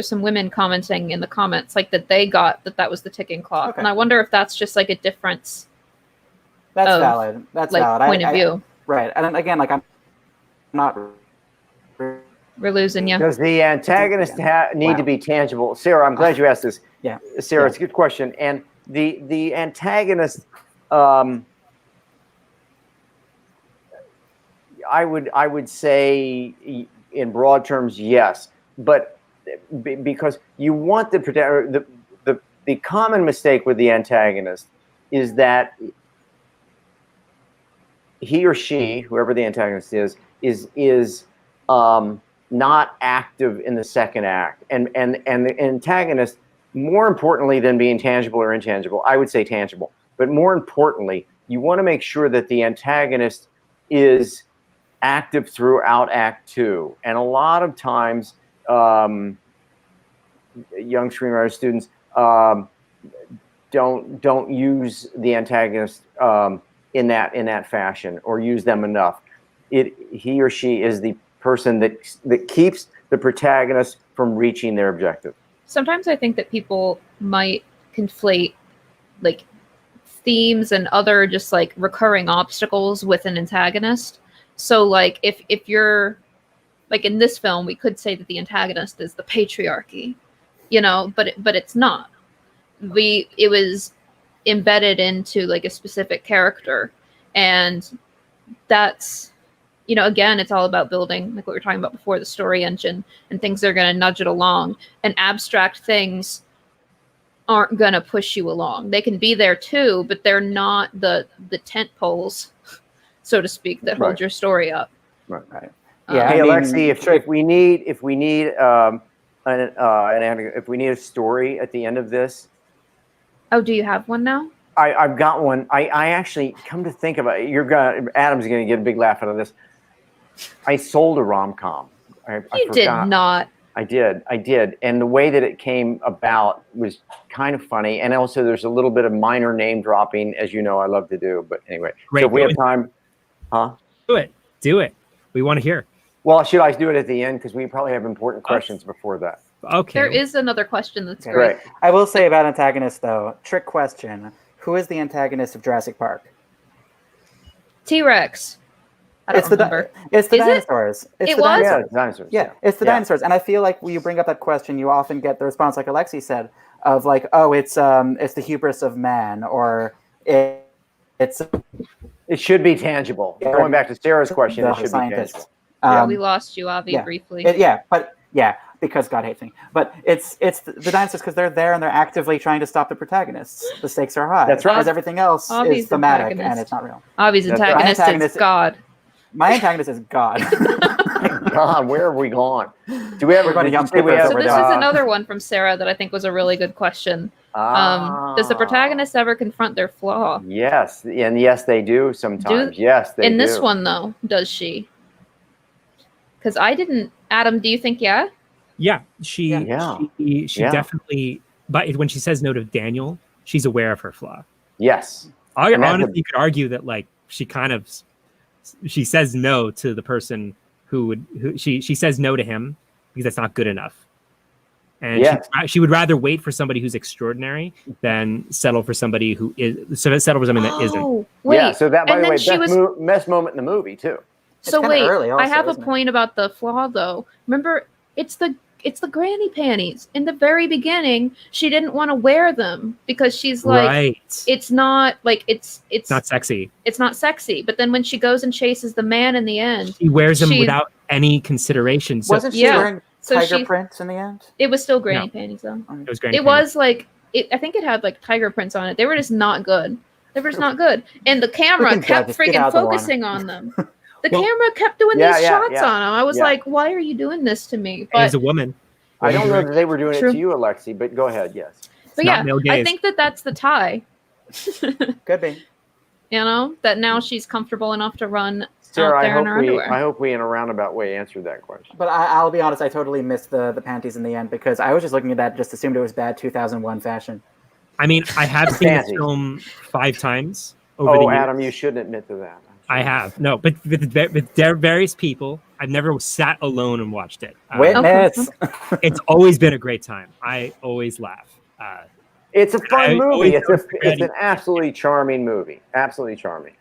S1: some women commenting in the comments like that they got that was the ticking clock, and I wonder if that's just like a difference.
S3: That's valid. That's
S1: like,
S3: valid.
S1: Point of view.
S3: Right. And again, like I'm not.
S1: We're losing you.
S2: Does the antagonist need to be tangible? Sarah, I'm glad you asked this.
S3: Yeah.
S2: Sarah, it's a good question. And the antagonist, I would say in broad terms, yes. But because you want the common mistake with the antagonist is that he or she, whoever the antagonist is not active in the second act, and the antagonist, more importantly than being tangible or intangible, I would say tangible, but more importantly, you want to make sure that the antagonist is active throughout Act 2, and a lot of times, young screenwriter students don't use the antagonist in that fashion or use them enough. He or she is the person that keeps the protagonist from reaching their objective.
S1: Sometimes I think that people might conflate like themes and other just like recurring obstacles with an antagonist. So like if you're like in this film, we could say that the antagonist is the patriarchy, but it's not. It was embedded into like a specific character, and that's, you know, again, it's all about building, like what we were talking about before, the story engine and things that are going to nudge it along. And abstract things aren't going to push you along. They can be there too, but they're not the tent poles, so to speak, that hold your story up.
S2: Right.
S3: Yeah.
S2: Hey,
S3: I mean,
S2: Alexie, if we need if we need a story at the end of this,
S1: Oh, do you have one now?
S2: I've got one. I actually, come to think about it, Adam's going to get a big laugh out of this. I sold a rom-com. I
S1: You did not.
S2: I did. And the way that it came about was kind of funny. And also there's a little bit of minor name dropping, as you know, I love to do. But anyway,
S4: Great,
S2: so if we have time,
S4: Do it. We want to hear.
S2: well, should I do it at the end? Because we probably have important questions before that.
S4: Okay.
S1: There is another question that's
S3: Okay.
S1: great.
S2: Great.
S3: I will say about Antagonist, though, trick question. Who is the antagonist of Jurassic Park?
S1: T-Rex. I don't remember.
S3: It's the
S1: Is it?
S3: dinosaurs. It's
S1: It
S3: the
S1: was?
S2: Yeah,
S3: dinosaurs.
S2: dinosaurs.
S3: Yeah, it's the dinosaurs. And I feel like when you bring up that question, you often get the response, like Alexie said, of like, oh, it's the hubris of man, or it's
S2: It should be tangible.
S3: Yeah.
S2: Going back to Sarah's question, it
S3: the
S2: should be
S3: scientist.
S2: tangible.
S1: Yeah, we lost you, Avi,
S3: yeah.
S1: briefly.
S3: Because God hates me. But it's the dinosaurs because they're there and they're actively trying to stop the protagonists. The stakes are high.
S2: That's right.
S3: Because everything else
S1: Avi's
S3: is thematic
S1: antagonist.
S3: and it's not real.
S1: Avi's
S2: That's right.
S1: antagonist
S3: My antagonist-
S1: is God.
S3: My antagonist is God.
S2: God, where have we gone? Do we have?
S3: We're going to
S2: did you
S3: Yom
S2: say we
S3: Kippur,
S2: have,
S1: So
S3: we're
S1: this
S3: done.
S1: is another one from Sarah that I think was a really good question. Does the protagonist ever confront their flaw?
S2: Yes, and yes, they do sometimes. Yes, they do.
S1: In this one, though, does she? Because I didn't. Adam, do you think yeah?
S4: Yeah, she
S2: Yeah.
S4: definitely. But when she says no to Daniel, she's aware of her flaw.
S2: Yes.
S4: I
S2: And that's
S4: honestly you could argue that like she says no to the person who she says no to him because that's not good enough. And
S2: Yes.
S4: she would rather wait for somebody who's extraordinary than settle for somebody who is settle for something that isn't.
S1: Oh, wait.
S2: Yeah. So that, by
S1: and
S2: the
S1: then
S2: way,
S1: she
S2: best moment in the movie too.
S1: So
S3: kinda
S1: wait,
S3: early also,
S1: I have a
S3: isn't it?
S1: point about the flaw though. Remember, it's the granny panties. In the very beginning, she didn't want to wear them because she's like,
S4: Right.
S1: it's not like it's
S4: Not sexy.
S1: It's not sexy. But then when she goes and chases the man in the end,
S4: He wears them
S1: She-
S4: without any consideration. So
S3: Wasn't she
S1: Yeah.
S3: wearing
S1: So
S3: tiger
S1: she-
S3: prints in the end?
S1: it was still granny panties though.
S4: it was great.
S1: It was like I think it had like tiger prints on it. They were just not good. They were just not good. And the camera
S3: can
S1: kept
S3: judge. Get
S1: freaking
S3: out the one.
S1: focusing on them. The
S4: Well-
S1: camera kept doing
S2: Yeah,
S1: these
S2: yeah,
S1: shots
S2: yeah.
S1: on them. I was
S2: Yeah.
S1: like, why are you doing this to me?
S4: As
S1: But
S4: a woman.
S2: I don't know that they were doing
S1: True.
S2: it to you, Alexie, but go ahead. Yes.
S1: But
S4: not
S1: yeah,
S4: male
S1: I
S4: gaze.
S1: think that's the tie.
S3: Could be.
S1: You know, that now she's comfortable enough to run
S2: Sarah,
S1: out there in her underwear.
S2: I hope we in a roundabout way answered that question.
S3: But I'll be honest, I totally missed the panties in the end because I was just looking at that, just assumed it was bad 2001 fashion.
S4: I mean, I have seen this
S2: Fancy.
S4: film 5 times over the
S2: Oh,
S4: years.
S2: Adam, you shouldn't admit to that.
S4: I have. No, but with various people. I've never sat alone and watched it.
S3: Witness.
S4: It's always been a great time. I always laugh.
S2: It's a fun
S4: I
S2: movie.
S4: always
S2: It's
S4: felt
S2: an absolutely charming movie. Absolutely charming.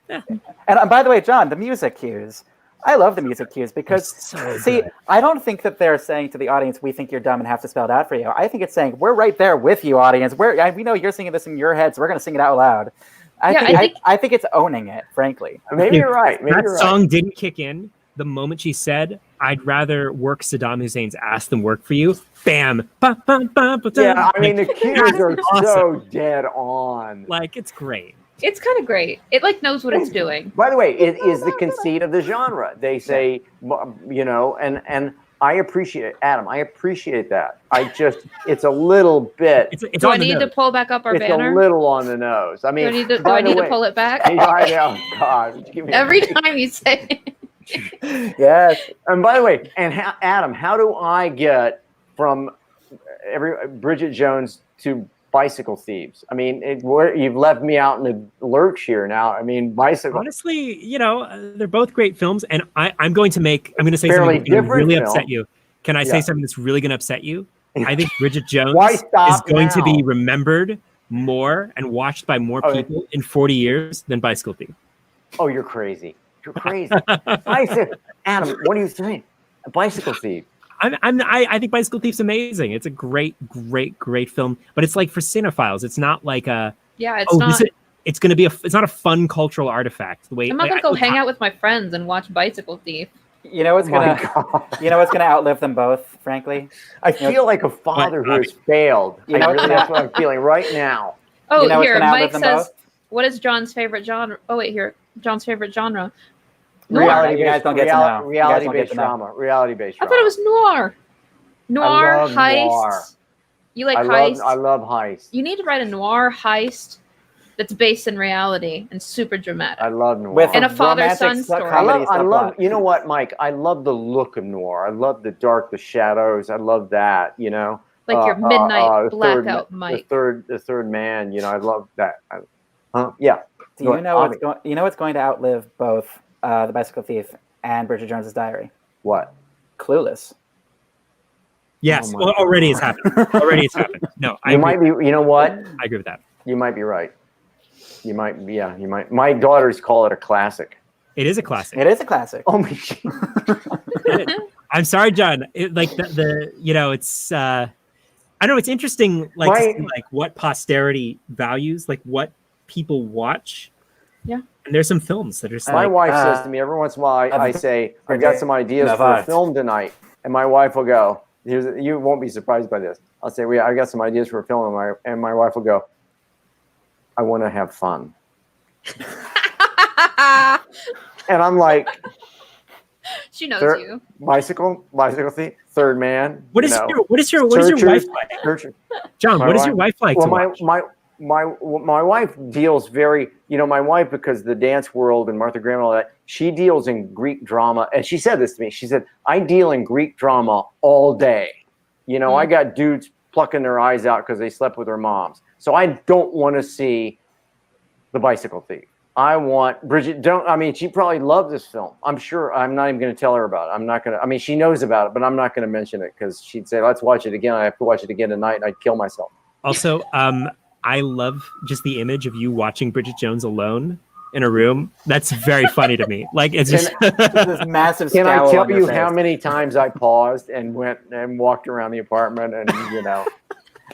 S3: And by the way, John, the music cues. I love the music cues because,
S4: So
S3: see,
S4: good.
S3: I don't think that they're saying to the audience, we think you're dumb and have to spell it out for you. I think it's saying, we're right there with you, audience. We know you're singing this in your head, so we're going to sing it out loud. I think it's owning it, frankly.
S2: Maybe you're right. Maybe
S4: That
S2: you're
S4: song didn't kick in the moment she said, "I'd rather work Saddam Hussein's ass than work for you." Bam. Ba, ba, ba, ba, da.
S2: Yeah, I mean, the
S4: Like,
S2: cues are
S4: awesome.
S2: so dead on.
S4: Like, it's great.
S1: It's kind of great. It like knows what it's doing.
S2: By the way, it is the conceit of the genre. They say, you know, and I appreciate Adam. I appreciate that. It's a little bit.
S4: It's
S1: Do I
S4: on the
S1: need to
S4: nose.
S1: pull back up our
S2: It's
S1: banner?
S2: a little on the nose. I mean,
S1: Do I need to pull it back?
S2: Oh God! Give me
S1: Every time you say it.
S3: Yes.
S2: And by the way, Adam, how do I get from Bridget Jones to Bicycle Thieves? I mean, you've left me out in the lurch here now. I mean, Bicycle.
S4: Honestly, you know, they're both great films, and I'm going to say
S2: Fairly
S4: something that's going to
S2: different
S4: really
S2: film.
S4: upset you. Can I say
S2: Yeah.
S4: something that's really going to upset you? I think Bridget Jones
S2: Why
S4: is
S2: stop
S4: going to be
S2: now?
S4: remembered more and watched by more
S2: Okay.
S4: people in 40 years than Bicycle Thief.
S2: Oh, you're crazy. You're crazy. Adam, what do you think? A Bicycle Thief.
S4: I think Bicycle Thief's amazing. It's a great film, but it's like for cinephiles. It's not like a
S1: Yeah, it's
S4: oh
S1: not.
S4: it's going to be it's not a fun cultural artifact. The way
S1: I'm not gonna go hang out with my friends and watch Bicycle Thief.
S3: You know what's gonna outlive them both, frankly?
S2: I feel like a father who has failed. That's what I'm feeling right now.
S1: Oh,
S3: You know what's
S1: here,
S3: gonna outlive
S1: Mike
S3: them
S1: says,
S3: both?
S1: what is John's favorite genre? Oh, wait, here. John's favorite genre.
S3: Reality. You guys don't get to know. You guys don't get
S2: Reality-based
S3: to know.
S2: drama. Reality-based
S1: I
S2: drama.
S1: thought it was noir. Noir,
S2: love
S1: heist.
S2: noir.
S1: You like
S2: I
S1: heist?
S2: love heist.
S1: You need to write a noir heist that's based in reality and super dramatic.
S2: I love noir.
S3: With
S1: And a
S3: romantic
S1: father-son story.
S3: comedy
S2: I love,
S3: subplot.
S2: you know what, Mike? I love the look of noir. I love the dark, the shadows. I love that, you know.
S1: Like your midnight
S2: the
S1: blackout
S2: third,
S1: Mike.
S2: The third man, you know, I love that. Yeah.
S3: Do you know what's going to outlive both The Bicycle Thief and Bridget Jones's Diary?
S2: What?
S3: Clueless.
S4: Yes,
S2: Oh my
S4: well, already it's happened. Already it's happened. No, I agree.
S2: might be, you know what?
S4: I agree with that.
S2: You might be right. You might, yeah, you might. My daughters call it a classic.
S4: It is a classic.
S3: It is a classic.
S2: Oh my God.
S4: I'm sorry, John. Like the you know, it's I don't know. It's interesting, like to see, like what posterity values, like what people watch.
S1: Yeah.
S4: And there's some films that are just
S2: My
S4: like,
S2: wife says to me every once in a while, I say, I've got some ideas for a film tonight. And my wife will go, you won't be surprised by this. I'll say, I got some ideas for a film. And my wife will go, I want to have fun. And I'm like,
S1: she knows you.
S2: Bicycle Thief, Third Man.
S4: what is your wife like? John, what is your wife like?
S2: Well,
S4: to watch?
S2: my wife deals very, you know, my wife, because the dance world and Martha Graham and all that, she deals in Greek drama. And she said this to me. She said, I deal in Greek drama all day. You know, I got dudes plucking their eyes out because they slept with their moms. So I don't want to see The Bicycle Thief. I want Bridget. She probably loved this film. I'm sure. I'm not even going to tell her about it. I'm not going to. She knows about it, but I'm not going to mention it because she'd say, let's watch it again. I have to watch it again tonight and I'd kill myself.
S4: Also, I love just the image of you watching Bridget Jones alone in a room. That's very funny to me. Like it's just
S3: this massive
S2: Can I
S3: scowl
S2: tell
S3: on your
S2: you
S3: face.
S2: how many times I paused and went and walked around the apartment and, you know,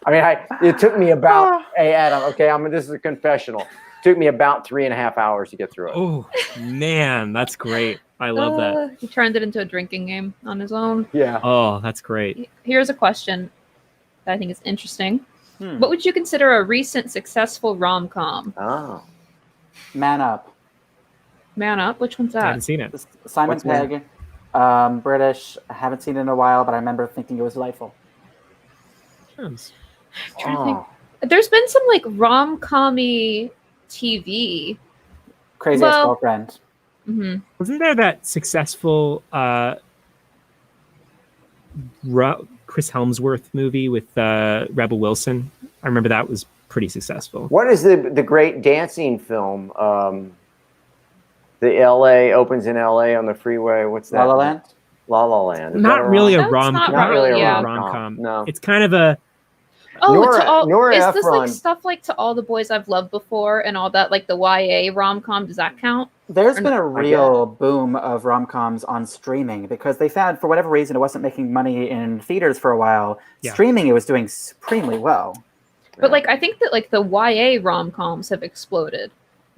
S2: it took me about, hey, Adam, okay, this is a confessional. It took me about 3.5 hours to get through it.
S4: Oh, man, that's great. I love that.
S1: He turned it into a drinking game on his own.
S2: Yeah.
S4: Oh, that's great.
S1: Here's a question that I think is interesting. What would you consider a recent successful rom-com?
S2: Oh.
S3: Man Up.
S1: Man Up? Which one's
S4: I
S1: that?
S4: haven't seen it.
S3: Simon
S2: What's Man
S3: Pegg. British. I haven't seen it in a while, but I remember thinking it was delightful.
S1: I'm trying to think. There's been some like rom-com-y TV.
S3: Crazy Ex-Girlfriend.
S1: Mm-hmm.
S4: Wasn't there that successful Chris Helmsworth movie with Rebel Wilson? I remember that was pretty successful.
S2: What is the great dancing film? The LA opens in LA on the freeway. What's that?
S3: La La Land?
S2: La La Land. Is
S4: Not
S2: that
S4: really a
S1: That's
S4: rom-com.
S1: not really a
S4: rom-com.
S2: No.
S4: It's kind of a
S1: Oh,
S2: Nora
S1: is this like
S2: Ephron.
S1: stuff like To All the Boys I've Loved Before and all that, like the YA rom-com? Does that count?
S3: There's been a real boom of rom-coms on streaming because they found, for whatever reason, it wasn't making money in theaters for a while.
S4: Yeah.
S3: Streaming, it was doing supremely well.
S1: But like I think that like the YA rom-coms have exploded.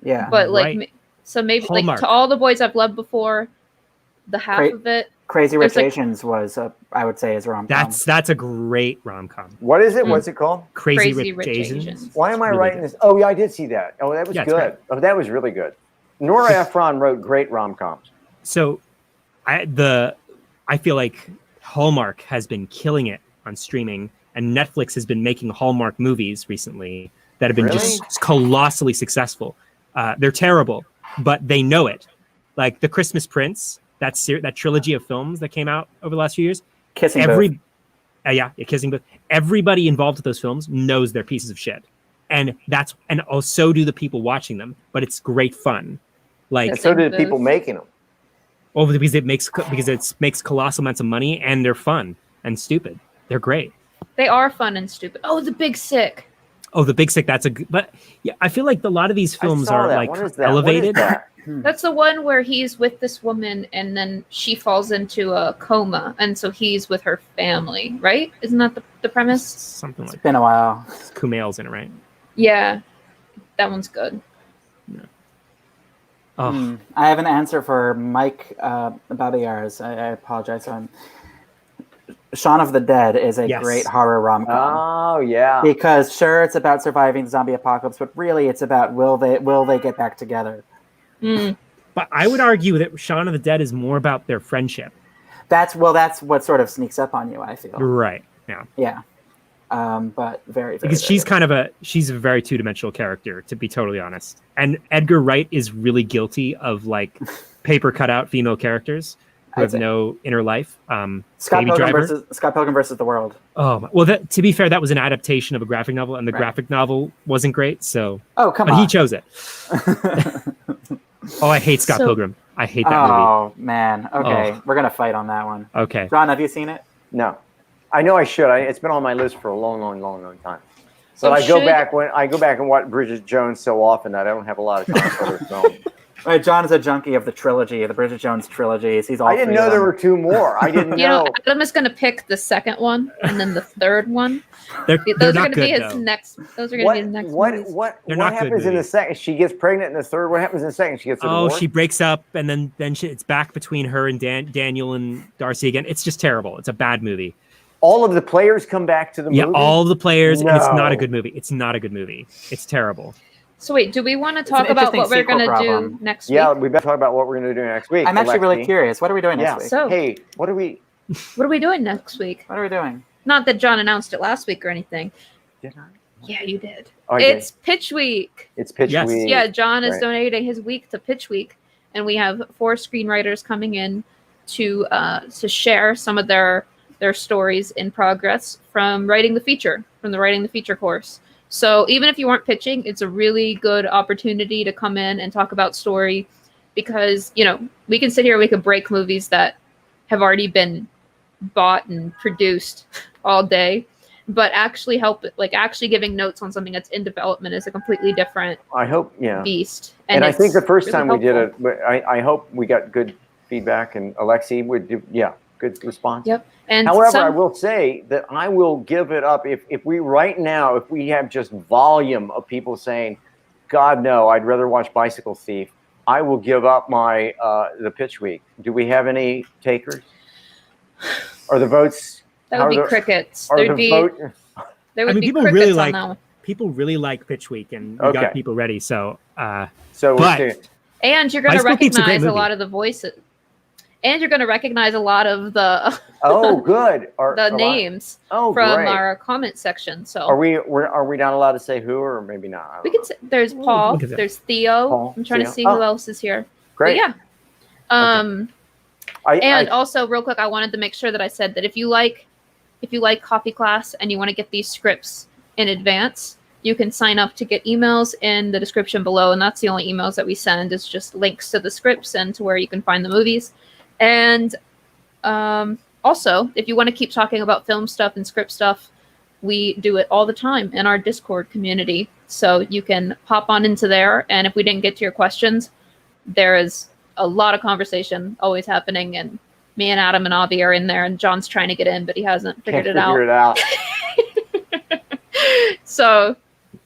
S3: Yeah.
S1: But like
S4: Right.
S1: so maybe
S4: Hallmark.
S1: like To All the Boys I've Loved Before, the half of it.
S3: Crazy Rich
S1: There's, like-
S3: Asians was, I would say, is a rom-com.
S4: that's a great rom-com.
S2: What is it? What's it called?
S4: Crazy Rich Asians.
S2: Why am I
S4: Really
S2: writing
S4: good.
S2: this? Oh, yeah, I did see that. Oh, that was
S4: Yeah, it's
S2: good.
S4: great.
S2: Oh, that was really good. Nora Ephron wrote great rom-coms.
S4: So I feel like Hallmark has been killing it on streaming, and Netflix has been making Hallmark movies recently that have been just colossally successful. They're terrible, but they know it. Like The Christmas Prince, that trilogy of films that came out over the last few years.
S3: Kissing Booth.
S4: Kissing Booth. Everybody involved with those films knows they're pieces of shit, and so do the people watching them. But it's great fun. Like,
S2: And so did people making them.
S4: because it makes colossal amounts of money, and they're fun and stupid. They're great.
S1: They are fun and stupid. Oh, The Big Sick.
S4: Oh, The Big Sick. But yeah, I feel like a lot of these films
S2: I saw
S4: are
S2: that.
S4: like
S2: What is that?
S4: elevated.
S2: What is that?
S1: That's the one where he's with this woman and then she falls into a coma and so he's with her family, right? Isn't that the premise?
S4: Something like
S3: It's been a while.
S4: Kumail's in it, right?
S1: Yeah. That one's good.
S4: Oh,
S3: I have an answer for Mike Babiar's. I apologize. Shaun of the Dead is a
S4: Yes.
S3: great horror rom-com.
S2: Oh yeah.
S3: Because sure, it's about surviving the zombie apocalypse, but really, it's about will they get back together?
S4: but I would argue that Shaun of the Dead is more about their friendship.
S3: That's what sort of sneaks up on you, I feel.
S4: Right. Yeah.
S3: Yeah. But very
S4: Because
S3: very
S4: she's
S3: good.
S4: a very two-dimensional character, to be totally honest. And Edgar Wright is really guilty of like paper cutout female characters who have no inner life.
S3: Scott
S4: Baby
S3: Pilgrim
S4: Driver.
S3: Scott Pilgrim versus the World.
S4: Oh well, to be fair, that was an adaptation of a graphic novel, and the graphic novel wasn't great. So,
S3: oh come
S4: but
S3: on,
S4: he chose it. Oh, I hate Scott Pilgrim. I hate that movie.
S3: Oh man, okay, we're gonna fight on that one.
S4: Okay,
S3: John, have you seen it?
S2: No, I know I should. It's been on my list for a long time.
S1: So
S2: But I go back and watch Bridget Jones so often that I don't have a lot of time for other films.
S3: Right, John is a junkie of the trilogy, the Bridget Jones trilogies. He's all.
S2: I didn't know there were two more. I didn't know.
S1: Adam is going to pick the second one and then the third one.
S4: they're
S1: Those are
S4: not
S1: going to be
S4: good,
S1: his
S4: though.
S1: next. Those are going to be his next. movies.
S2: What
S4: They're not good
S2: happens in the
S4: movies.
S2: second? She gets pregnant in the third. What happens in the second? She gets a divorce?
S4: She breaks up, and then it's back between her and Daniel and Darcy again. It's just terrible. It's a bad movie.
S2: All of the players come back to the movie.
S4: Yeah, all the players, and it's not a
S2: No.
S4: good movie. It's not a good movie. It's terrible.
S1: So wait, do we want to
S3: an
S1: talk about what we're
S3: interesting
S1: going to
S3: sequel
S1: do
S3: problem.
S1: next
S2: Yeah,
S1: week?
S2: we better talk about what we're going to do next week.
S3: I'm actually really
S2: Alexie.
S3: curious. What are we doing next week?
S1: So-
S2: Hey, what are we?
S1: What are we doing next week?
S3: What are we doing?
S1: Not that John announced it last week or anything.
S2: Did I?
S1: Yeah, you did.
S2: Oh, I did.
S1: It's Pitch Week.
S2: It's Pitch
S4: Yes.
S2: Week.
S1: Yeah, John is
S2: Right.
S1: donating his week to Pitch Week, and we have 4 screenwriters coming in to share some of their stories in progress from the writing the feature course. So even if you weren't pitching, it's a really good opportunity to come in and talk about story, because we can sit here, we could break movies that have already been bought and produced all day, but actually actually giving notes on something that's in development is a completely different
S2: I hope. Yeah.
S1: beast.
S2: And I think the
S1: it's
S2: first
S1: really
S2: time we did
S1: helpful.
S2: it, I hope we got good feedback, and Alexie would do. Yeah, good response.
S1: Yep. And
S2: However, I will say that I will give it up if we have just volume of people saying, God, no, I'd rather watch Bicycle Thief, I will give up my the Pitch Week. Do we have any takers? Are the votes?
S1: that would be crickets.
S2: Are
S1: There'd
S2: the
S1: be
S2: vote?
S1: there would
S4: I mean,
S1: be
S4: people
S1: crickets
S4: really
S1: on
S4: like
S1: that one.
S4: people really like Pitch Week, and we
S2: Okay.
S4: got people ready. So,
S2: So we'll
S4: but-
S2: see.
S1: And you're going to
S4: Bicycle Thief's a great
S1: recognize a
S4: movie.
S1: lot of the voices. And you're going to recognize a lot of the
S2: Oh, good.
S1: the names
S2: Oh,
S1: from
S2: great.
S1: our comment section. So
S2: Are we not allowed to say who, or maybe not? I don't
S1: we can
S2: know.
S1: say, there's Paul,
S4: look at that.
S1: there's Theo.
S2: Paul,
S1: I'm trying to
S2: Theo.
S1: see who
S2: Oh.
S1: else is here.
S2: Great.
S1: But yeah.
S2: I
S1: Also, real quick, I wanted to make sure that I said that if you like Coffee Class and you want to get these scripts in advance, you can sign up to get emails in the description below, and that's the only emails that we send. It's just links to the scripts and to where you can find the movies. And also, if you want to keep talking about film stuff and script stuff, we do it all the time in our Discord community. So you can hop on into there, and if we didn't get to your questions, there is a lot of conversation always happening, and me and Adam and Avi are in there, and John's trying to get in, but he hasn't figured it out.
S2: Figure it out.
S1: So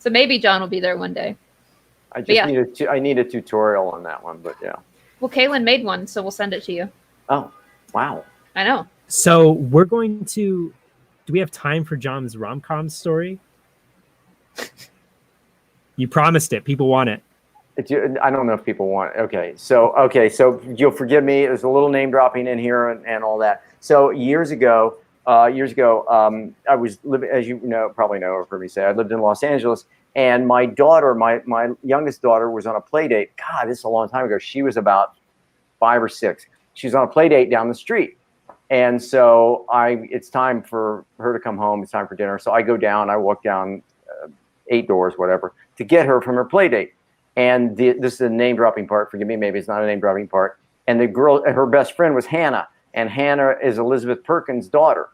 S1: maybe John will be there one day.
S2: I just
S1: yeah.
S2: need a tutorial on that one, but yeah.
S1: Well, Kaylin made one, so we'll send it to you.
S2: Oh, wow.
S1: I know.
S4: so we're going to. Do we have time for John's rom-com story? You promised it. People want it.
S2: I don't know if people want. Okay, so you'll forgive me. There's a little name dropping in here and all that. So years ago, I was living, as you probably know or heard me say, I lived in Los Angeles, and my daughter, my youngest daughter, was on a play date. God, this is a long time ago. She was about 5 or 6. She was on a play date down the street, and so it's time for her to come home. It's time for dinner. So I go down. I walk down 8 doors, whatever, to get her from her play date. And this is a name dropping part. Forgive me, maybe it's not a name dropping part. And the girl, her best friend was Hannah, and Hannah is Elizabeth Perkins' daughter.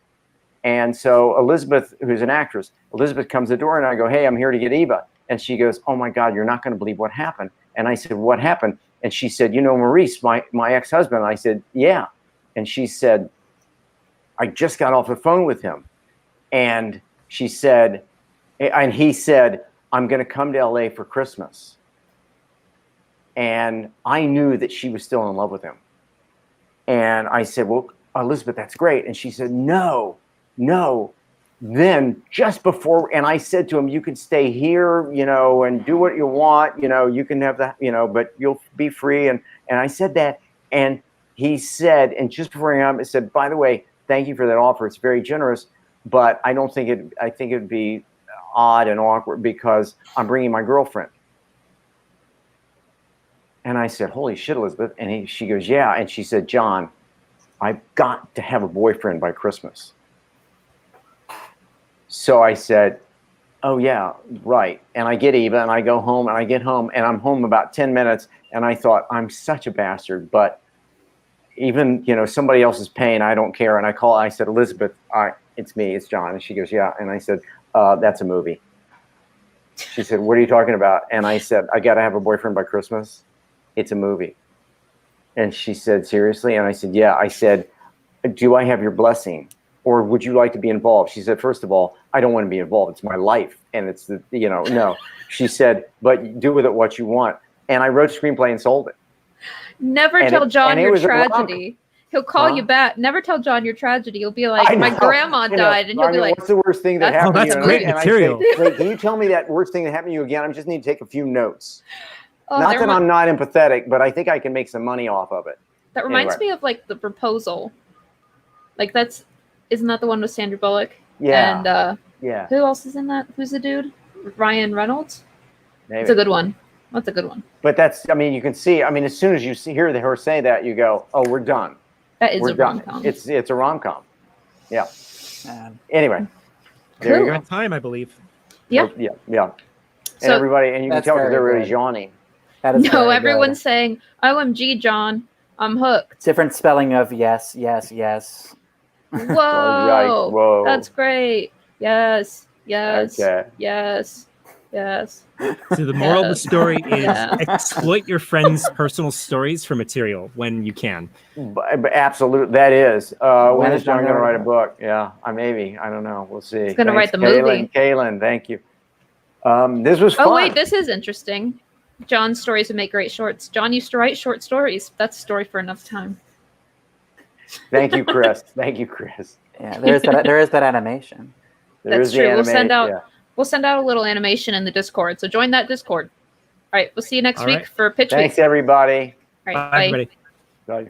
S2: And so Elizabeth, who's an actress, Elizabeth comes to the door, and I go, "Hey, I'm here to get Eva." And she goes, "Oh my God, you're not going to believe what happened." And I said, "What happened?" And she said, Maurice, my ex-husband. I said, "Yeah." And she said, "I just got off the phone with him." And she said, and he said, "I'm going to come to LA for Christmas." And I knew that she was still in love with him. And I said, well, Elizabeth, that's great. And she said, no. Then just before, and I said to him, you can stay here, you know, and do what you want, you know, you can have that, you know, but you'll be free. And I said that, and he said, and just before he hung up, he said, by the way, thank you for that offer. It's very generous, but I don't think I think it'd be odd and awkward because I'm bringing my girlfriend. And I said, holy shit, Elizabeth. And she goes, yeah. And she said, John, I've got to have a boyfriend by Christmas. So I said, oh yeah, right. And I get Eva and I go home and I get home and I'm home about 10 minutes. And I thought, I'm such a bastard, but even, you know, somebody else is paying, I don't care. And I said, Elizabeth, it's me, it's John. And she goes, yeah. And I said, that's a movie. She said, what are you talking about? And I said, I got to have a boyfriend by Christmas. It's a movie. And she said, seriously? And I said, yeah. I said, do I have your blessing? Or would you like to be involved? She said, first of all, I don't want to be involved. It's my life. And it's the, you know, no. She said, but do with it what you want. And I wrote a screenplay and sold it.
S1: Never tell John your tragedy. He'll call you back. Never tell John your tragedy. He'll be like, my grandma died. And he'll be like,
S2: what's the worst thing that happened to you?
S4: That's great material.
S2: I say, wait, can you tell me that worst thing that happened to you again? I just need to take a few notes.
S1: Oh,
S2: not that I'm not empathetic, but I think I can make some money off of it.
S1: That reminds me of like The Proposal. Like isn't that the one with Sandra Bullock?
S2: Yeah.
S1: And
S2: yeah.
S1: Who else is in that? Who's the dude? Ryan Reynolds?
S2: Maybe.
S1: It's a good one. That's a good one.
S2: But that's, I mean, you can see, I mean, as soon as you hear her say that, you go, oh, we're done.
S1: That is a rom-com.
S2: It's a rom-com. Yeah. Anyway.
S1: Cool.
S2: There you go.
S4: Time, I believe.
S1: Yeah.
S2: Yeah. And
S1: So,
S2: everybody, and you can tell because everybody's yawning.
S1: No, everyone's saying, OMG, John, I'm hooked.
S3: Different spelling of yes, yes, yes.
S1: Whoa.
S2: Yikes, whoa.
S1: That's great. Yes.
S2: Okay.
S1: Yes.
S4: So the moral of the story is exploit your friends' personal stories for material when you can.
S2: Absolutely, that is. When is John going to write a book? Yeah, maybe. I don't know. We'll see.
S1: He's going to write the movie.
S2: Kaylin, thank you. This was fun.
S1: Oh, wait, this is interesting. John's stories would make great shorts. John used to write short stories. That's a story for enough time.
S2: Thank you, Chris. Thank you, Chris.
S3: Yeah, there is that animation.
S1: That's true. We'll send out a little animation in the Discord. So join that Discord. All right. We'll see you next week for Pitch Week.
S2: Thanks, everybody.
S1: All right.
S4: Bye, everybody.
S2: Bye.